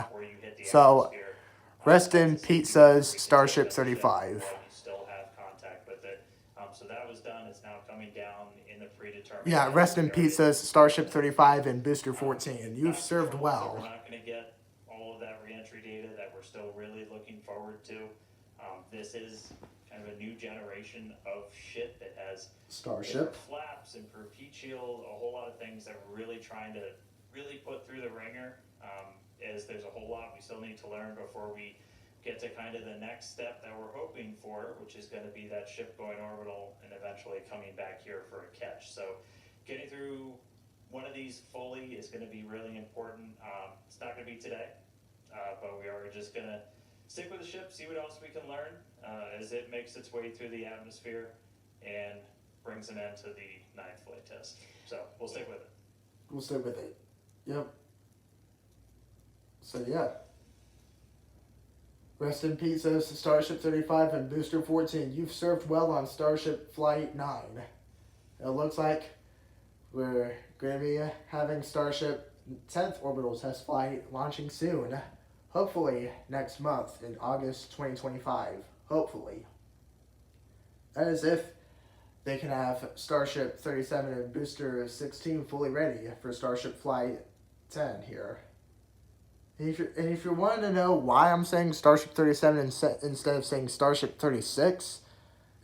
So, rest in pizzas, Starship 35. You still have contact with it. So that was done. It's now coming down in the predetermined. Yeah, rest in pizzas, Starship 35 and Booster 14. You've served well. We're not going to get all of that reentry data that we're still really looking forward to. This is kind of a new generation of ship that has Starship. flaps, improved heat shield, a whole lot of things that we're really trying to really put through the ringer. As there's a whole lot we still need to learn before we get to kind of the next step that we're hoping for, which is going to be that ship going orbital and eventually coming back here for a catch. So getting through one of these fully is going to be really important. It's not going to be today, but we are just going to stick with the ship, see what else we can learn as it makes its way through the atmosphere and brings an end to the 9th flight test. So we'll stick with it. We'll stick with it. Yep. So yeah. Rest in peace, Starship 35 and Booster 14. You've served well on Starship Flight 9. It looks like we're going to be having Starship 10th orbital test flight launching soon. Hopefully next month in August 2025. Hopefully. As if they can have Starship 37 and Booster 16 fully ready for Starship Flight 10 here. And if you're wanting to know why I'm saying Starship 37 instead of saying Starship 36,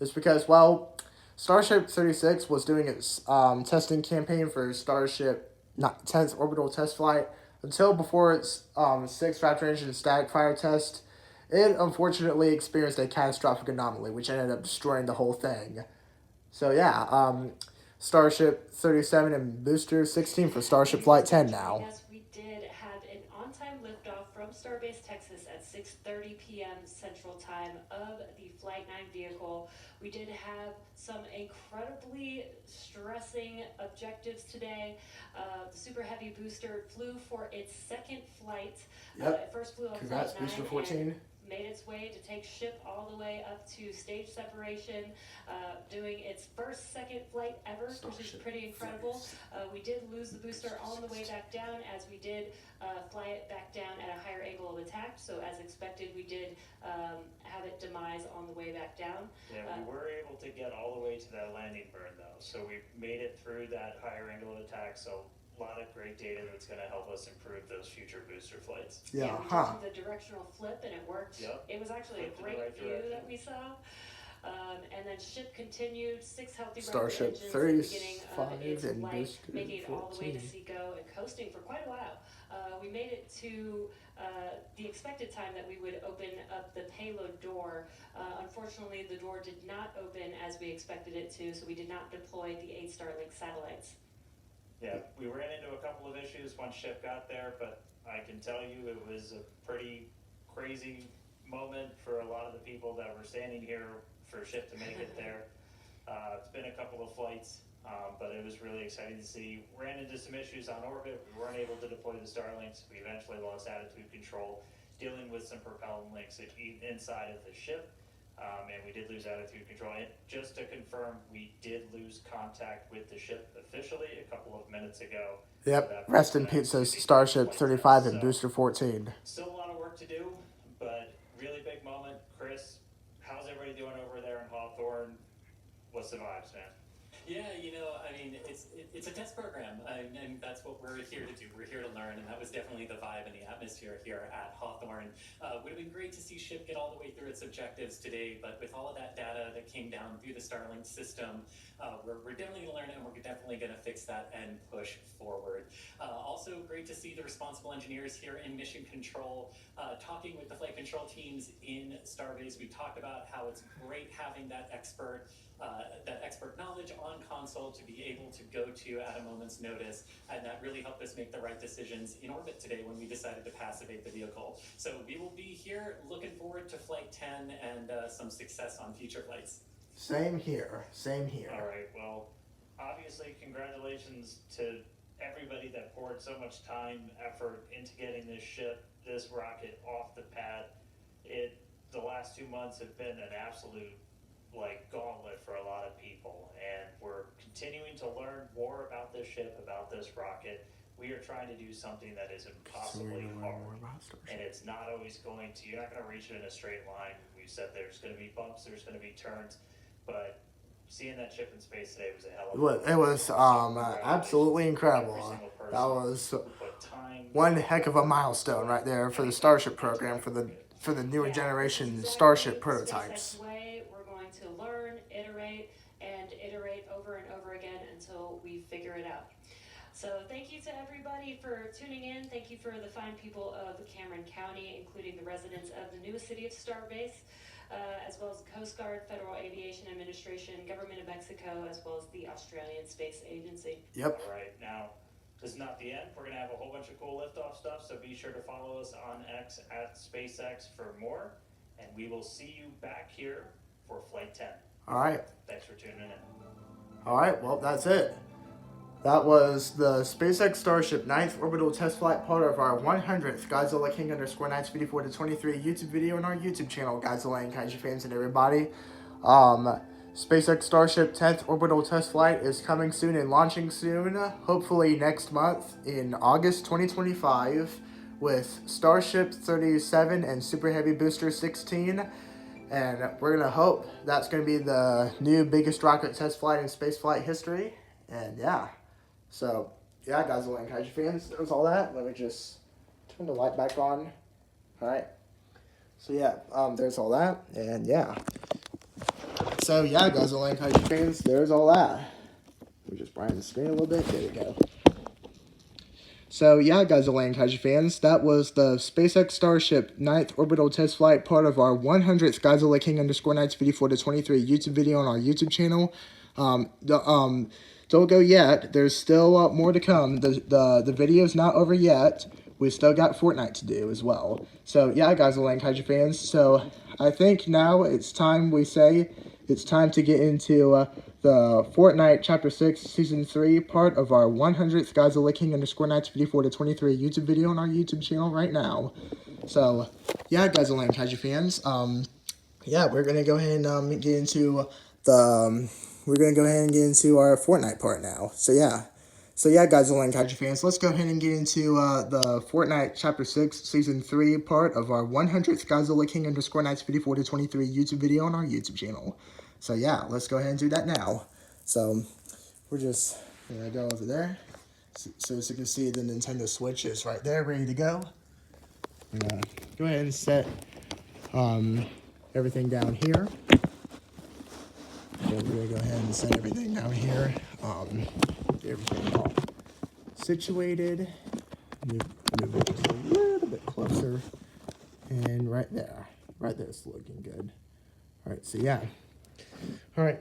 it's because, well, Starship 36 was doing its testing campaign for Starship 10th orbital test flight until before its 6th Raptor engine static fire test. It unfortunately experienced a catastrophic anomaly, which ended up destroying the whole thing. So yeah, Starship 37 and Booster 16 for Starship Flight 10 now. Yes, we did have an on-time liftoff from Starbase Texas at 6:30 p.m. Central Time of the Flight 9 vehicle. We did have some incredibly stressing objectives today. The Super Heavy booster flew for its second flight. It first flew on Congrats, Flight 9 Booster 14. made its way to take ship all the way up to stage separation, doing its second flight ever, which is pretty incredible. We did lose the booster on the way back down, as we did fly it back down at a higher angle of attack. So as expected, we did have it demise on the way back down. Yeah, we were able to get all the way to that landing burn though, so we made it through that higher angle of attack. So a lot of great data that's going to help us improve those future booster flights. Yeah, we did the directional flip and it worked. Yep. It was actually a great view that we saw. And then ship continued 6 healthy Starship engines 35 at the beginning of its and flight, Booster making it all the way to 14. Seco and coasting for quite a while. We made it to the expected time that we would open up the payload door. Unfortunately, the door did not open as we expected it to, so we did not deploy the 8 Starlink satellites. Yeah, we ran into a couple of issues once ship got there, but I can tell you it was a pretty crazy moment for a lot of the people that were standing here for ship to make it there. It's been a couple of flights, but it was really exciting to see. Ran into some issues on orbit. We weren't able to deploy the Starlinks. We eventually lost attitude control, dealing with some propellant links inside of the ship. And we did lose attitude control. And just to confirm, we did lose contact with the ship officially a couple of minutes ago. Yep. So Rest in peace, Starship 35 and Booster 14. Still a lot of work to do, but really big moment. Chris, how's everybody doing over there in Hawthorne? What's the vibes, man? Yeah, I mean, it's a test program, and that's what we're here to do. We're here to learn, and that was definitely the vibe and the atmosphere here at Hawthorne. Would have been great to see ship get all the way through its objectives today, but with all of that data that came down through the Starlink system, we're definitely going to learn, and we're definitely going to fix that and push forward. Also, great to see the responsible engineers here in Mission Control talking with the flight control teams in Starbase. We talked about how it's great having that expert knowledge on console to be able to go to at a moment's notice, and that really helped us make the right decisions in orbit today when we decided to passivate the vehicle. So we will be here looking forward to Flight 10 and some success on future flights. Same here. Same here. All right, well, obviously, congratulations to everybody that poured so much time, effort into getting this rocket off the pad. The last 2 months have been an absolute gauntlet for a lot of people, and we're continuing to learn more about this ship, about this rocket. We are trying to do something that is impossibly hard, and it's not always you're not going to reach it in a straight line. We said there's going to be bumps, there's going to be turns, but seeing that ship in space today was a hell of a It was absolutely incredible. That was one heck of a milestone right there for the Starship program, for the newer generation Starship prototypes. We're going to learn, iterate, and iterate over and over again until we figure it out. So thank you to everybody for tuning in. Thank you for the fine people of Cameron County, including the residents of the newest city of Starbase, as well as the Coast Guard, Federal Aviation Administration, Government of Mexico, as well as the Australian Space Agency. Yep. All right, now, this is not the end. We're going to have a whole bunch of cool liftoff stuff, so be sure to follow us on X at SpaceX for more, and we will see you back here for Flight 10. All right. Thanks for tuning in. All right, well, that's it. That was the SpaceX Starship 9th Orbital Test Flight, part of our 100th Godzilla King _Nights 54-23 YouTube video on our YouTube channel, Godzilla and Kaiju Fans and everybody. SpaceX Starship 10th Orbital Test Flight is coming soon and launching soon, hopefully next month in August 2025, with Starship 37 and Super Heavy Booster 16. And we're going to hope that's going to be the new biggest rocket test flight in spaceflight history. And yeah. So, yeah, Godzilla and Kaiju Fans, that was all that. Let me just turn the light back on. All right. So yeah, there's all that, and yeah. So yeah, Godzilla and Kaiju Fans, there's all that. Let me just brighten the screen a little bit. There we go. So yeah, Godzilla and Kaiju Fans, that was the SpaceX Starship 9th Orbital Test Flight, part of our 100th Godzilla King _Nights 54-23 YouTube video on our YouTube channel. Don't go yet. There's still more to come. The video's not over yet. We still got Fortnite to do as well. So yeah, Godzilla and Kaiju Fans. So I think now it's time it's time to get into the Fortnite Chapter 6 Season 3 part of our 100th Godzilla King _Nights 54-23 YouTube video on our YouTube channel right now. So yeah, Godzilla and Kaiju Fans. Yeah, we're gonna go ahead and get into our Fortnite part now. So yeah, Godzilla and Kaiju Fans, let's go ahead and get into the Fortnite Chapter 6 Season 3 part of our 100th Godzilla King _Nights 54-23 YouTube video on our YouTube channel. So yeah, let's go ahead and do that now. So we're just gonna go over there. So as you can see, the Nintendo Switch is right there, ready to go. I'm gonna go ahead and set everything down here. So we're gonna go ahead and set everything down here. Get everything all situated. Move it just a little bit closer. And right there's looking good. All right, so yeah. All right.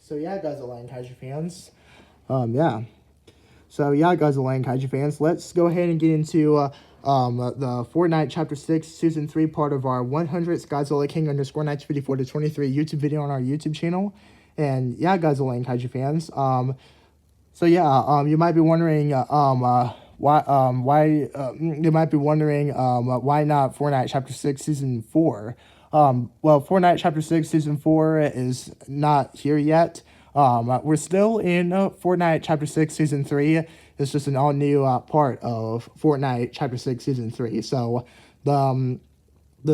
So yeah, Godzilla and Kaiju Fans. Yeah. So yeah, Godzilla and Kaiju Fans, let's go ahead and get into the Fortnite Chapter 6 Season 3 part of our 100th Godzilla King _Nights 54-23 YouTube video on our YouTube channel. And yeah, Godzilla and Kaiju Fans. So yeah, you might be wondering why not Fortnite Chapter 6 Season 4. Well, Fortnite Chapter 6 Season 4 is not here yet. We're still in Fortnite Chapter 6 Season 3. It's just an all-new part of Fortnite Chapter 6 Season 3. So the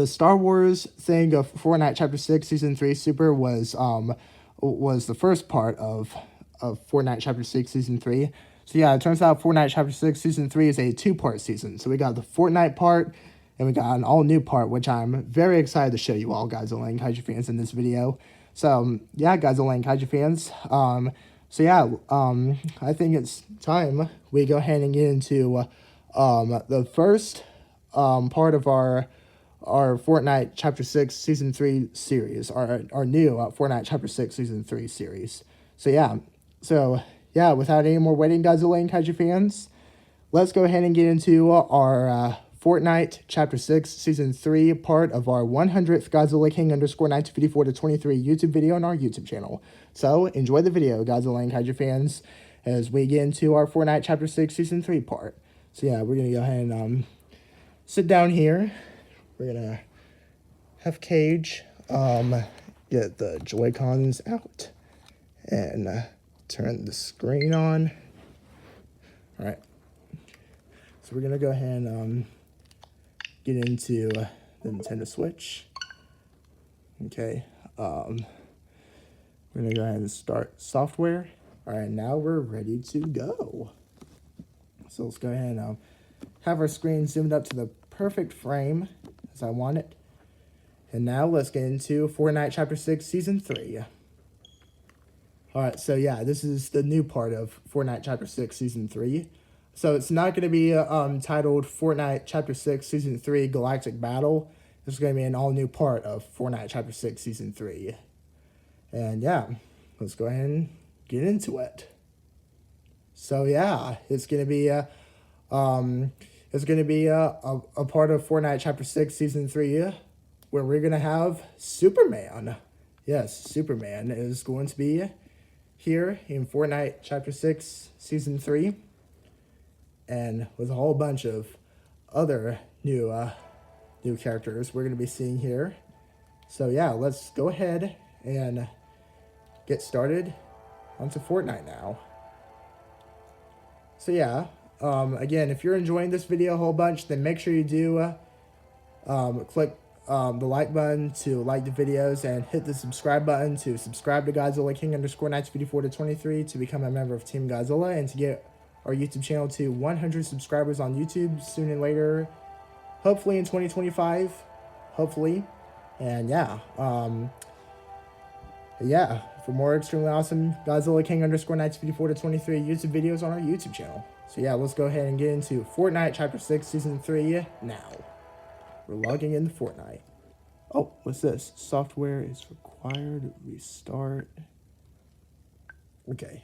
Star Wars thing of Fortnite Chapter 6 Season 3 Super was the first part of Fortnite Chapter 6 Season 3. So yeah, it turns out Fortnite Chapter 6 Season 3 is a two-part season. So we got the Fortnite part, and we got an all-new part, which I'm very excited to show you all, Godzilla and Kaiju Fans, in this video. So yeah, Godzilla and Kaiju Fans. So yeah, I think it's time we go ahead and get into the first part of our Fortnite Chapter 6 Season 3 series, our new Fortnite Chapter 6 Season 3 series. So yeah, without any more waiting, Godzilla and Kaiju Fans, let's go ahead and get into our Fortnite Chapter 6 Season 3 part of our 100th Godzilla King _Nights 54-23 YouTube video on our YouTube channel. So enjoy the video, Godzilla and Kaiju Fans, as we get into our Fortnite Chapter 6 Season 3 part. So yeah, we're going to go ahead and sit down here. We're going to have Cage get the Joy-Cons out and turn the screen on. All right. So we're going to go ahead and get into the Nintendo Switch. Okay. We're going to go ahead and start software. All right, now we're ready to go. So let's go ahead and have our screen zoomed up to the perfect frame as I want it. And now let's get into Fortnite Chapter 6 Season 3. Alright, so yeah, this is the new part of Fortnite Chapter 6 Season 3. So it's not going to be titled Fortnite Chapter 6 Season 3 Galactic Battle. This is going to be an all-new part of Fortnite Chapter 6 Season 3. And yeah, let's go ahead and get into it. So yeah, it's going to be a part of Fortnite Chapter 6 Season 3 where we're going to have Superman. Yes, Superman is going to be here in Fortnite Chapter 6 Season 3. And with a whole bunch of other new characters we're going to be seeing here. So yeah, let's go ahead and get started onto Fortnite now. So yeah, again, if you're enjoying this video a whole bunch, then make sure you do click the like button to like the videos and hit the subscribe button to subscribe to Godzilla King _Nights 54-23 to become a member of Team Godzilla and to get our YouTube channel to 100 subscribers on YouTube soon and later, hopefully in 2025, hopefully. And yeah, for more extremely awesome Godzilla King _ Knights 54 to 23 YouTube videos on our YouTube channel. So yeah, let's go ahead and get into Fortnite Chapter 6 Season 3 now. We're logging into Fortnite. Oh, what's this? Software is required. Restart. Okay.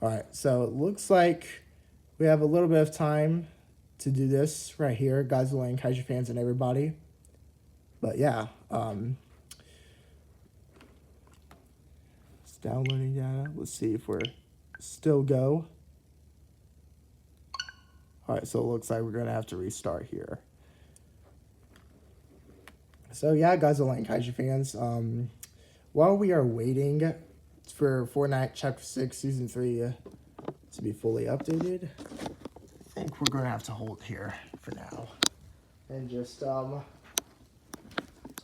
Alright, so it looks like we have a little bit of time to do this right here, Godzilla and Kaiju Fans and everybody. But yeah, it's downloading data. Let's see if we're still go. Alright, so it looks like we're going to have to restart here. So yeah, Godzilla and Kaiju Fans, while we are waiting for Fortnite Chapter 6 Season 3 to be fully updated, I think we're going to have to hold here for now and just talk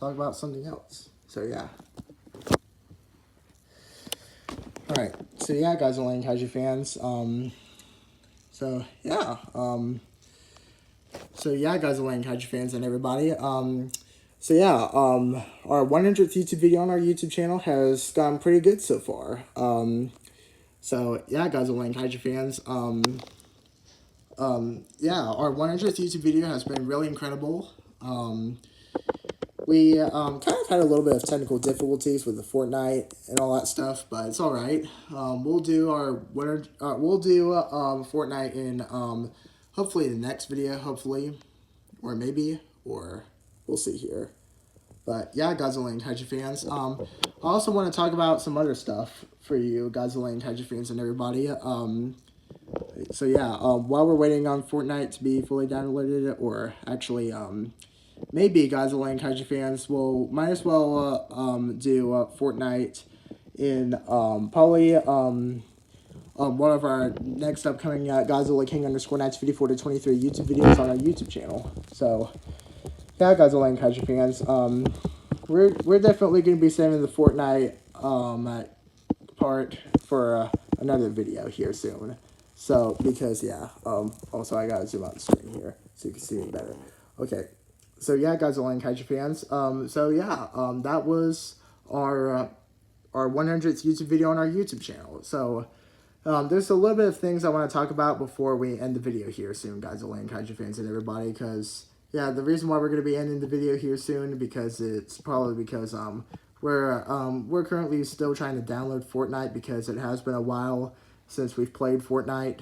about something else. So yeah. Alright, so yeah, Godzilla and Kaiju Fans, Godzilla and Kaiju Fans and everybody, our 100th YouTube video on our YouTube channel has gone pretty good so far. Godzilla and Kaiju Fans, our 100th YouTube video has been really incredible. We kind of had a little bit of technical difficulties with the Fortnite and all that stuff, but it's all right. We'll do Fortnite in hopefully the next video, or we'll see here. But yeah, Godzilla and Kaiju Fans. I also want to talk about some other stuff for you, Godzilla and Kaiju Fans and everybody. While we're waiting on Fortnite to be fully downloaded, or actually, maybe Godzilla and Kaiju Fans might as well do Fortnite in probably one of our next upcoming Godzilla King _ Knights 54 to 23 YouTube videos on our YouTube channel. So yeah, Godzilla and Kaiju Fans, we're definitely going to be saving the Fortnite part for another video here soon. So, because, also I gotta zoom out the screen here so you can see me better. Okay, so yeah, Godzilla and Kaiju Fans, that was our 100th YouTube video on our YouTube channel. So, there's a little bit of things I want to talk about before we end the video here soon, Godzilla and Kaiju Fans and everybody, because, yeah, the reason why we're going to be ending the video here soon, because we're currently still trying to download Fortnite, because it has been a while since we've played Fortnite.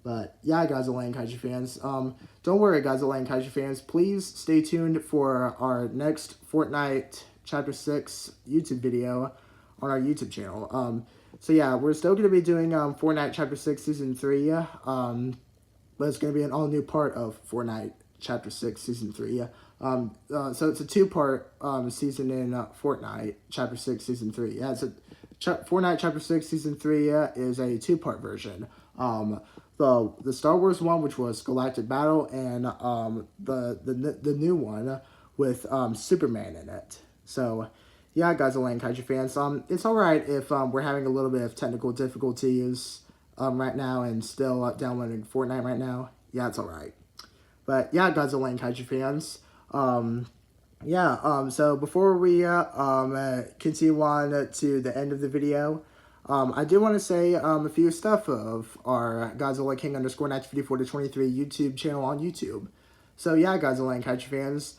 But yeah, Godzilla and Kaiju Fans, don't worry, Godzilla and Kaiju Fans, please stay tuned for our next Fortnite Chapter 6 YouTube video on our YouTube channel. We're still going to be doing Fortnite Chapter 6 Season 3, but it's going to be an all-new part of Fortnite Chapter 6 Season 3. So it's a two-part season in Fortnite Chapter 6 Season 3. Yeah, it's Fortnite Chapter 6 Season 3 is a two-part version. The Star Wars one, which was Galactic Battle, and the new one with Superman in it. So yeah, Godzilla and Kaiju Fans, it's alright if we're having a little bit of technical difficulties right now and still downloading Fortnite right now. Yeah, it's alright. But yeah, Godzilla and Kaiju Fans, so before we continue on to the end of the video, I do want to say a few stuff of our Godzilla King _ Knights 54 to 23 YouTube channel on YouTube. So yeah, Godzilla and Kaiju Fans,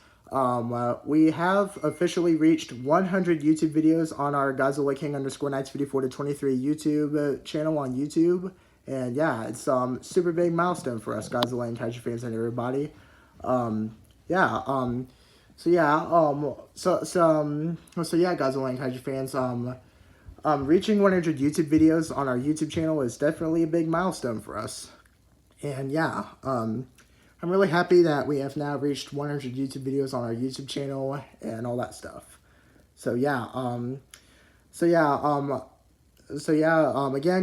we have officially reached 100 YouTube videos on our Godzilla King _ Knights 54 to 23 YouTube channel on YouTube. And yeah, it's super big milestone for us, Godzilla and Kaiju Fans and everybody. Godzilla and Kaiju Fans, reaching 100 YouTube videos on our YouTube channel is definitely a big milestone for us. And yeah, I'm really happy that we have now reached 100 YouTube videos on our YouTube channel and all that stuff. Again,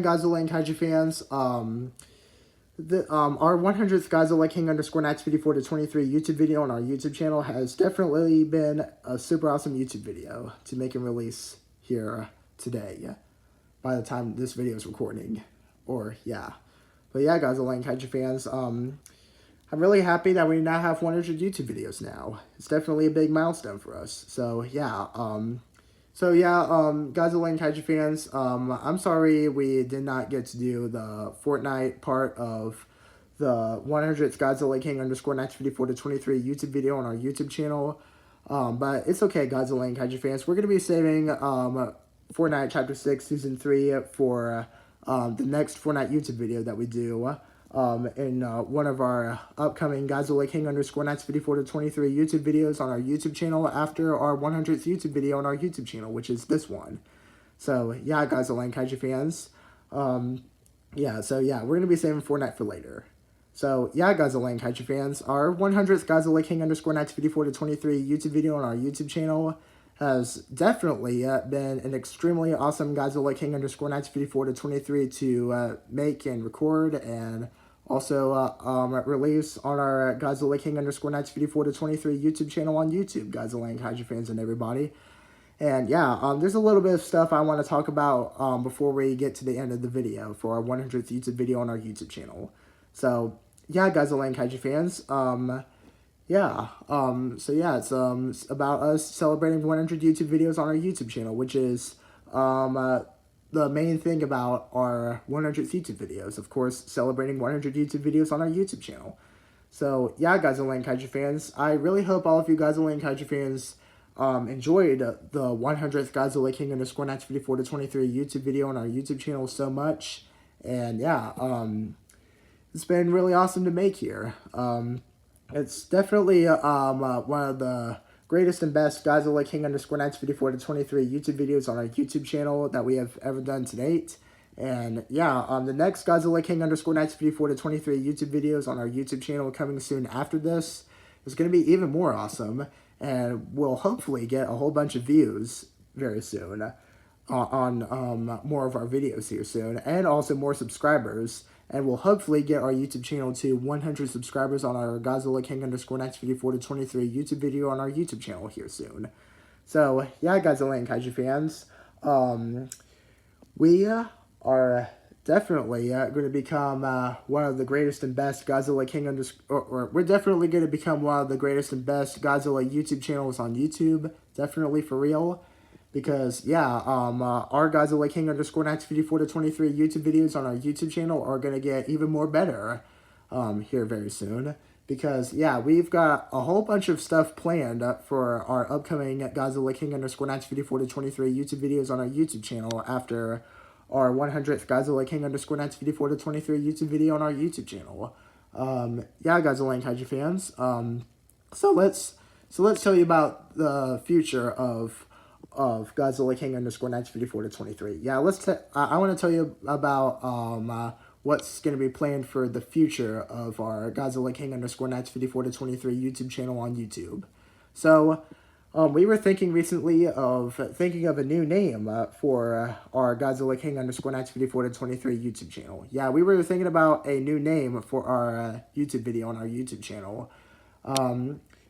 Godzilla and Kaiju Fans, our 100th Godzilla King _ Knights 54 to 23 YouTube video on our YouTube channel has definitely been a super awesome YouTube video to make and release here today, by the time this video is recording, or yeah. But yeah, Godzilla and Kaiju Fans, I'm really happy that we now have 100 YouTube videos now. It's definitely a big milestone for us. So yeah, Godzilla and Kaiju Fans, I'm sorry we did not get to do the Fortnite part of the 100th Godzilla King underscore 1954 to 23 YouTube video on our YouTube channel. But it's okay, Godzilla and Kaiju Fans. We're going to be saving Fortnite Chapter 6 Season 3 for the next Fortnite YouTube video that we do in one of our upcoming Godzilla King underscore 1954 to 23 YouTube videos on our YouTube channel after our 100th YouTube video on our YouTube channel, which is this one. So, yeah, Godzilla and Kaiju Fans. We're going to be saving Fortnite for later. So, yeah, Godzilla and Kaiju Fans, our 100th Godzilla King underscore 1954 to 23 YouTube video on our YouTube channel has definitely been an extremely awesome Godzilla King underscore 1954 to 23 to make and record and also release on our Godzilla King underscore 1954 to 23 YouTube channel on YouTube, Godzilla and Kaiju Fans and everybody. And yeah, there's a little bit of stuff I want to talk about before we get to the end of the video for our 100th YouTube video on our YouTube channel. So, yeah, Godzilla and Kaiju Fans, it's about us celebrating 100 YouTube videos on our YouTube channel, which is the main thing about our 100th YouTube videos. Of course, celebrating 100 YouTube videos on our YouTube channel. So, yeah, Godzilla and Kaiju Fans, I really hope all of you Godzilla and Kaiju fans enjoyed the 100th Godzilla King underscore 1954 to 23 YouTube video on our YouTube channel so much. And, yeah, it's been really awesome to make here. It's definitely one of the greatest and best Godzilla King underscore 1954 to 23 YouTube videos on our YouTube channel that we have ever done to date. And yeah, the next Godzilla King underscore 1954 to 23 YouTube videos on our YouTube channel coming soon after this is going to be even more awesome. And we'll hopefully get a whole bunch of views very soon on more of our videos here soon. And also more subscribers. And we'll hopefully get our YouTube channel to 100 subscribers on our Godzilla King underscore 1954 to 23 YouTube video on our YouTube channel here soon. So, yeah, Godzilla and Kaiju Fans, we are definitely going to become one of the greatest and best Godzilla King we're definitely going to become one of the greatest and best Godzilla YouTube channels on YouTube. Definitely for real. Because, yeah, our Godzilla King underscore 1954 to 23 YouTube videos on our YouTube channel are going to get even more better here very soon. Because, yeah, we've got a whole bunch of stuff planned for our upcoming Godzilla King underscore 1954 to 23 YouTube videos on our YouTube channel after our 100th Godzilla King underscore 1954 to 23 YouTube video on our YouTube channel. Yeah, Godzilla and Kaiju Fans. So let's tell you about the future of Godzilla King underscore 1954 to 23. Yeah, I want to tell you about what's going to be planned for the future of our Godzilla King underscore 1954 to 23 YouTube channel on YouTube. So, we were thinking recently of thinking of a new name for our Godzilla King underscore 1954 to 23 YouTube channel. Yeah, we were thinking about a new name for our YouTube video on our YouTube channel.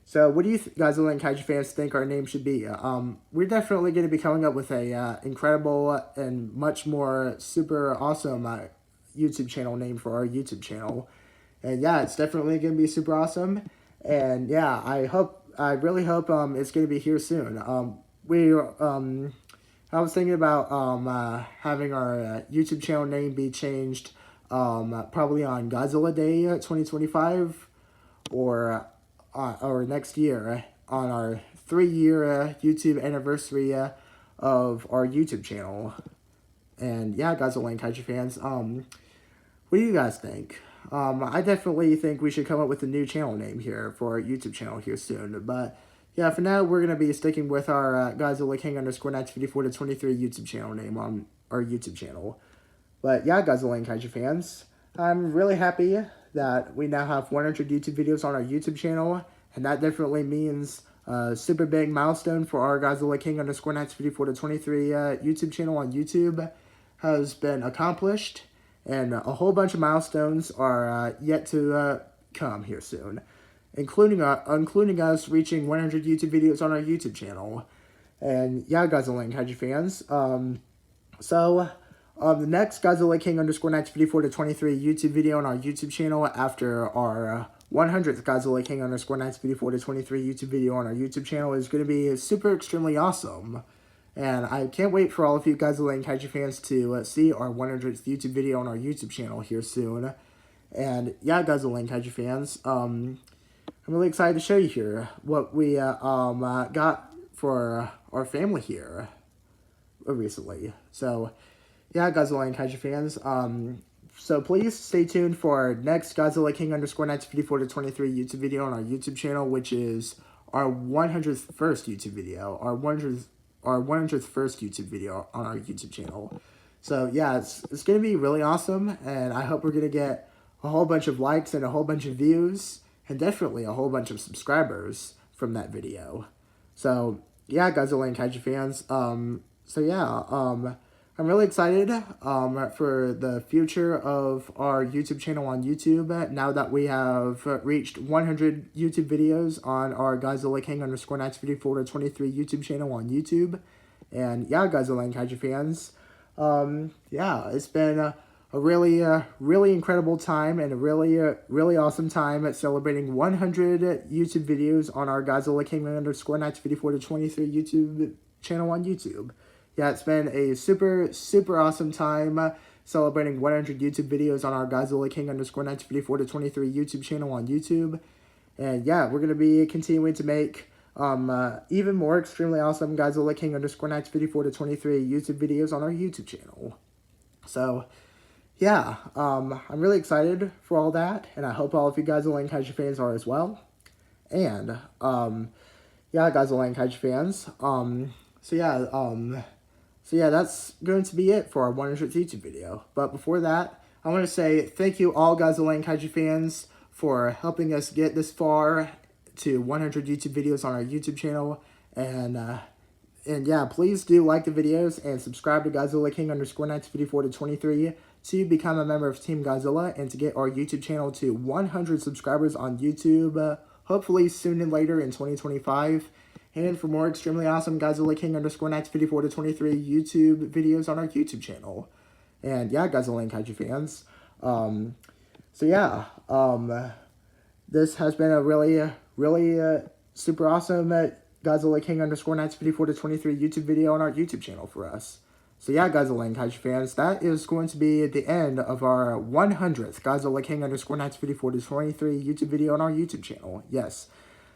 So what do you Godzilla and Kaiju Fans think our name should be? We're definitely going to be coming up with a incredible and much more super awesome YouTube channel name for our YouTube channel. And yeah, it's definitely going to be super awesome. And yeah, I really hope it's going to be here soon. I was thinking about having our YouTube channel name be changed probably on Godzilla Day 2025 or next year on our 3-year YouTube anniversary of our YouTube channel. And yeah, Godzilla and Kaiju Fans, what do you guys think? I definitely think we should come up with a new channel name here for our YouTube channel here soon. But yeah, for now, we're going to be sticking with our Godzilla King underscore 1954 to 23 YouTube channel name on our YouTube channel. But yeah, Godzilla and Kaiju Fans, I'm really happy that we now have 100 YouTube videos on our YouTube channel, and that definitely means a super big milestone for our Godzilla King underscore 1954 to 23 YouTube channel on YouTube has been accomplished, and a whole bunch of milestones are yet to come here soon, including us reaching 100 YouTube videos on our YouTube channel. And yeah, Godzilla and Kaiju Fans, The next Godzilla King underscore 1954 to 23 YouTube video on our YouTube channel after our 100th Godzilla King underscore 1954 to 23 YouTube video on our YouTube channel is going to be super extremely awesome. And I can't wait for all of you Godzilla and Kaiju fans to see our 100th YouTube video on our YouTube channel here soon. And yeah, Godzilla and Kaiju fans, I'm really excited to show you here what we got for our family here recently. So yeah, Godzilla and Kaiju fans, so please stay tuned for our next Godzilla King underscore 1954 to 23 YouTube video on our YouTube channel, which is our 100th first YouTube video, our 100th first YouTube video on our YouTube channel. So yeah, it's going to be really awesome, and I hope we're going to get a whole bunch of likes and a whole bunch of views, and definitely a whole bunch of subscribers from that video. So yeah, Godzilla and Kaiju fans, so yeah, I'm really excited for the future of our YouTube channel on YouTube now that we have reached 100 YouTube videos on our Godzilla King underscore 1954 to 23 YouTube channel on YouTube. And yeah, Godzilla and Kaiju fans, yeah, it's been a really, really incredible time and a really awesome time at celebrating 100 YouTube videos on our Godzilla King underscore 1954 to 23 YouTube channel on YouTube. Yeah, it's been a super awesome time celebrating 100 YouTube videos on our Godzilla King underscore 1954 to 23 YouTube channel on YouTube. And yeah, we're going to be continuing to make even more extremely awesome Godzilla King underscore 1954 to 23 YouTube videos on our YouTube channel. So yeah, I'm really excited for all that, and I hope all of you Godzilla and Kaiju fans are as well. And yeah, Godzilla and Kaiju fans, So yeah, that's going to be it for our 100th YouTube video. But before that, I want to say thank you all Godzilla and Kaiju fans for helping us get this far to 100 YouTube videos on our YouTube channel. And yeah, please do like the videos and subscribe to Godzilla King underscore 1954 to 23 to become a member of Team Godzilla and to get our YouTube channel to 100 subscribers on YouTube, hopefully soon and later in 2025. And for more extremely awesome Godzilla King underscore 1954 to 23 YouTube videos on our YouTube channel. And yeah, Godzilla and Kaiju fans. So yeah, this has been a really super awesome Godzilla King underscore 1954 to 23 YouTube video on our YouTube channel for us. So yeah, Godzilla and Kaiju fans, that is going to be the end of our 100th Godzilla King underscore 1954 to 23 YouTube video on our YouTube channel. Yes.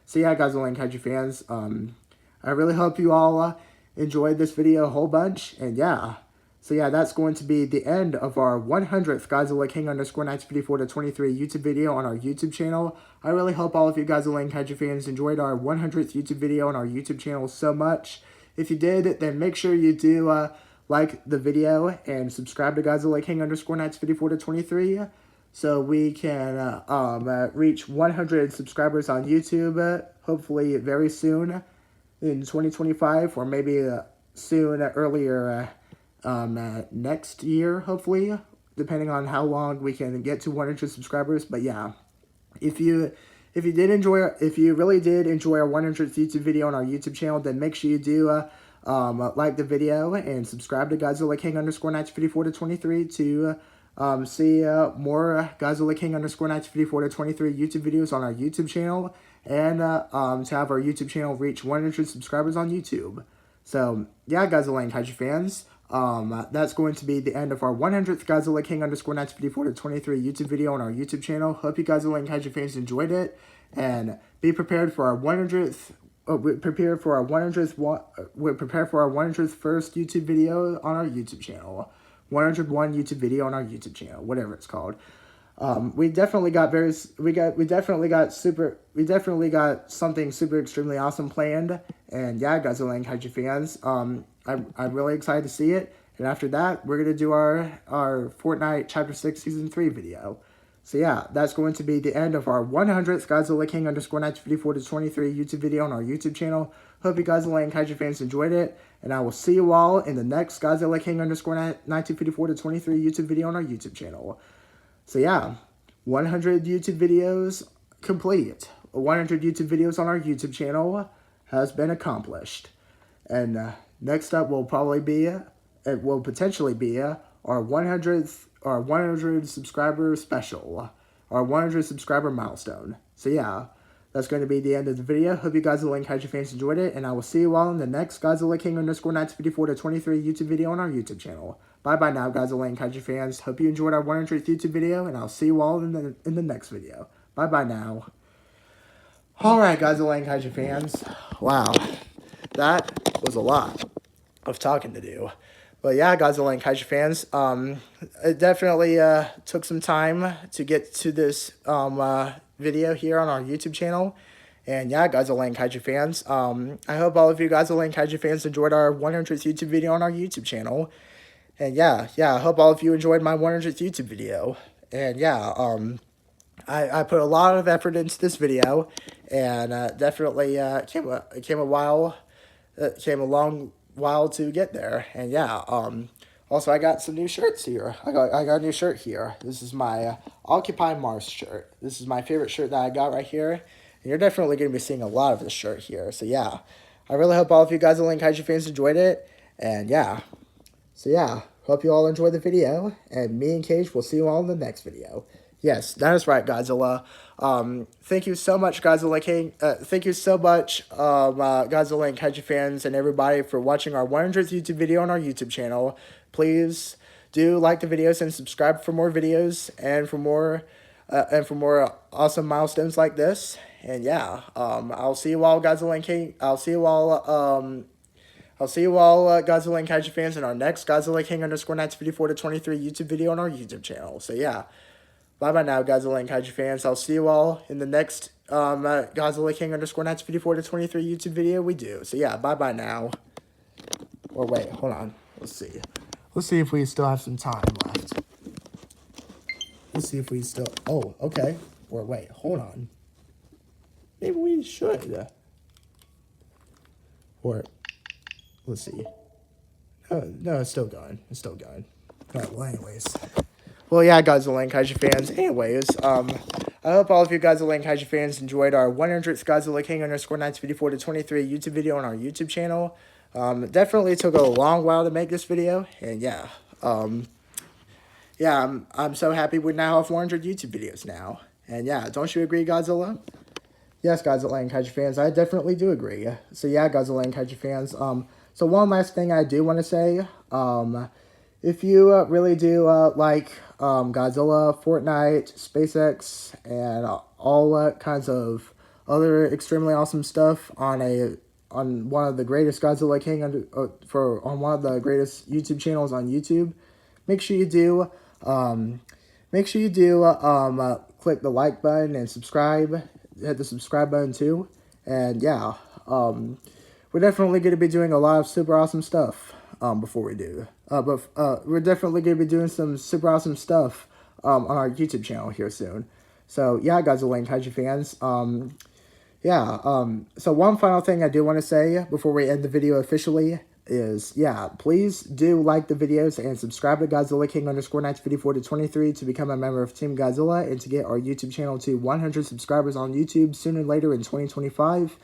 So yeah, Godzilla and Kaiju fans, I really hope you all enjoyed this video a whole bunch, and yeah. So yeah, that's going to be the end of our 100th Godzilla King underscore 1954 to 23 YouTube video on our YouTube channel. I really hope all of you Godzilla and Kaiju fans enjoyed our 100th YouTube video on our YouTube channel so much. If you did, then make sure you do like the video and subscribe to Godzilla King underscore 1954 to 23. So we can reach 100 subscribers on YouTube, hopefully very soon in 2025, or maybe soon, earlier next year, hopefully, depending on how long we can get to 100 subscribers. But yeah, if you really did enjoy our 100th YouTube video on our YouTube channel, then make sure you do like the video and subscribe to Godzilla King underscore 1954 to 23 to see more Godzilla King underscore 1954 to 23 YouTube videos on our YouTube channel, and to have our YouTube channel reach 100 subscribers on YouTube. So yeah, Godzilla and Kaiju fans, that's going to be the end of our 100th Godzilla King underscore 1954 to 23 YouTube video on our YouTube channel. Hope you Godzilla and Kaiju fans enjoyed it, and be prepared for our 100th. Prepare for our 100th first YouTube video on our YouTube channel. 101 YouTube video on our YouTube channel, whatever it's called. We definitely got something super extremely awesome planned. And yeah, Godzilla and Kaiju fans, I'm really excited to see it. And after that, we're gonna do our Fortnite Chapter 6 Season 3 video. So yeah, that's going to be the end of our 100th Godzilla King underscore 1954 to 23 YouTube video on our YouTube channel. Hope you Godzilla and Kaiju fans enjoyed it, and I will see you all in the next Godzilla King underscore 1954 to 23 YouTube video on our YouTube channel. So yeah, 100 YouTube videos complete. 100 YouTube videos on our YouTube channel has been accomplished. And next up will potentially be our 100 subscriber special, our 100 subscriber milestone. So yeah, that's going to be the end of the video. Hope you Godzilla and Kaiju fans enjoyed it, and I will see you all in the next Godzilla King _954 to 23 YouTube video on our YouTube channel. Bye bye now, Godzilla and Kaiju fans. Hope you enjoyed our 100th YouTube video, and I'll see you all in the next video. Bye bye now. Alright, Godzilla and Kaiju fans. Wow, that was a lot of talking to do. But yeah, Godzilla and Kaiju fans, it definitely took some time to get to this video here on our YouTube channel. And yeah, Godzilla and Kaiju fans, I hope all of you Godzilla and Kaiju fans enjoyed our 100th YouTube video on our YouTube channel. And yeah, I hope all of you enjoyed my 100th YouTube video. And yeah, I put a lot of effort into this video, and definitely came a long while to get there. And yeah, also I got some new shirts here. I got a new shirt here. This is my Occupy Mars shirt. This is my favorite shirt that I got right here, and you're definitely going to be seeing a lot of this shirt here. So yeah, I really hope all of you Godzilla and Kaiju fans enjoyed it. And yeah, so yeah, hope you all enjoyed the video, and me and Cage will see you all in the next video. Yes, that is right, Godzilla. Thank you so much, Godzilla King. Thank you so much, Godzilla and Kaiju fans and everybody for watching our 100th YouTube video on our YouTube channel. Please do like the videos and subscribe for more videos and for more awesome milestones like this. And yeah, I'll see you all, Godzilla and King. I'll see you all, Godzilla and Kaiju fans, in our next Godzilla King _954 to 23 YouTube video on our YouTube channel. So yeah. Bye-bye now, Godzilla and Kaiju fans. I'll see you all in the next Godzilla King _954 to 23 YouTube video we do. So yeah, bye-bye now. Or wait, hold on. Let's see. Let's see if we still have some time left. Let's see if we still... Oh, okay. Or wait, hold on. Maybe we should. Or... Let's see. No, it's still going. It's still going. Alright, well, anyways... Well, yeah, Godzilla and Kaiju fans. Anyways, I hope all of you Godzilla and Kaiju fans enjoyed our 100th Godzilla King _954 to 23 YouTube video on our YouTube channel. Definitely took a long while to make this video, and yeah, I'm so happy we now have 400 YouTube videos now. And yeah, don't you agree, Godzilla? Yes, Godzilla and Kaiju fans, I definitely do agree. So yeah, Godzilla and Kaiju fans. So one last thing I do want to say. If you really do like Godzilla, Fortnite, SpaceX, and all kinds of other extremely awesome stuff on one of the greatest Godzilla King on one of the greatest YouTube channels on YouTube, make sure you do click the like button and subscribe. Hit the subscribe button too. And yeah, we're definitely going to be doing a lot of super awesome stuff. Before we do. We're definitely going to be doing some super awesome stuff on our YouTube channel here soon. So, yeah, Godzilla and Kaiju fans. So one final thing I do want to say before we end the video officially is, yeah, please do like the videos and subscribe to Godzilla King _954 to 23 to become a member of Team Godzilla and to get our YouTube channel to 100 subscribers on YouTube sooner or later in 2025.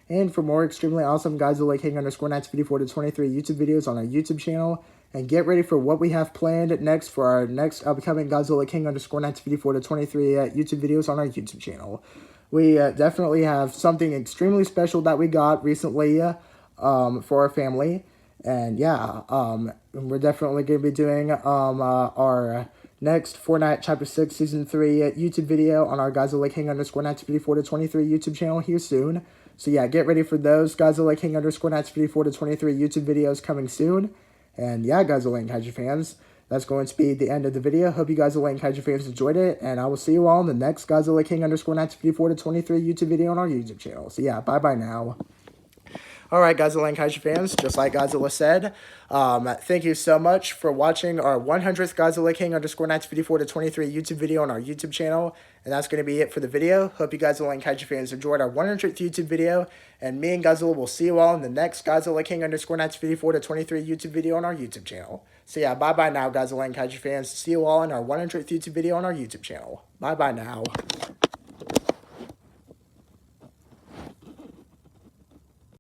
And for more extremely awesome Godzilla King _954 to 23 YouTube videos on our YouTube channel. And get ready for what we have planned next for our next upcoming Godzilla King _954 to 23 YouTube videos on our YouTube channel. We definitely have something extremely special that we got recently for our family. And yeah, we're definitely going to be doing our next Fortnite Chapter 6 Season 3 YouTube video on our Godzilla King _954 to 23 YouTube channel here soon. So yeah, get ready for those Godzilla King _954 to 23 YouTube videos coming soon. And yeah, Godzilla and Kaiju fans, that's going to be the end of the video. Hope you Godzilla and Kaiju fans enjoyed it. And I will see you all in the next Godzilla King _954 to 23 YouTube video on our YouTube channel. So yeah, bye-bye now. Alright, Godzilla and Kaiju fans, just like Godzilla said, thank you so much for watching our 100th Godzilla King _954 to 23 YouTube video on our YouTube channel. And that's going to be it for the video. Hope you Godzilla and Kaiju fans enjoyed our 100th YouTube video. And me and Godzilla will see you all in the next Godzilla King _954 to 23 YouTube video on our YouTube channel. So yeah, bye-bye now, Godzilla and Kaiju fans. See you all in our 100th YouTube video on our YouTube channel. Bye-bye now.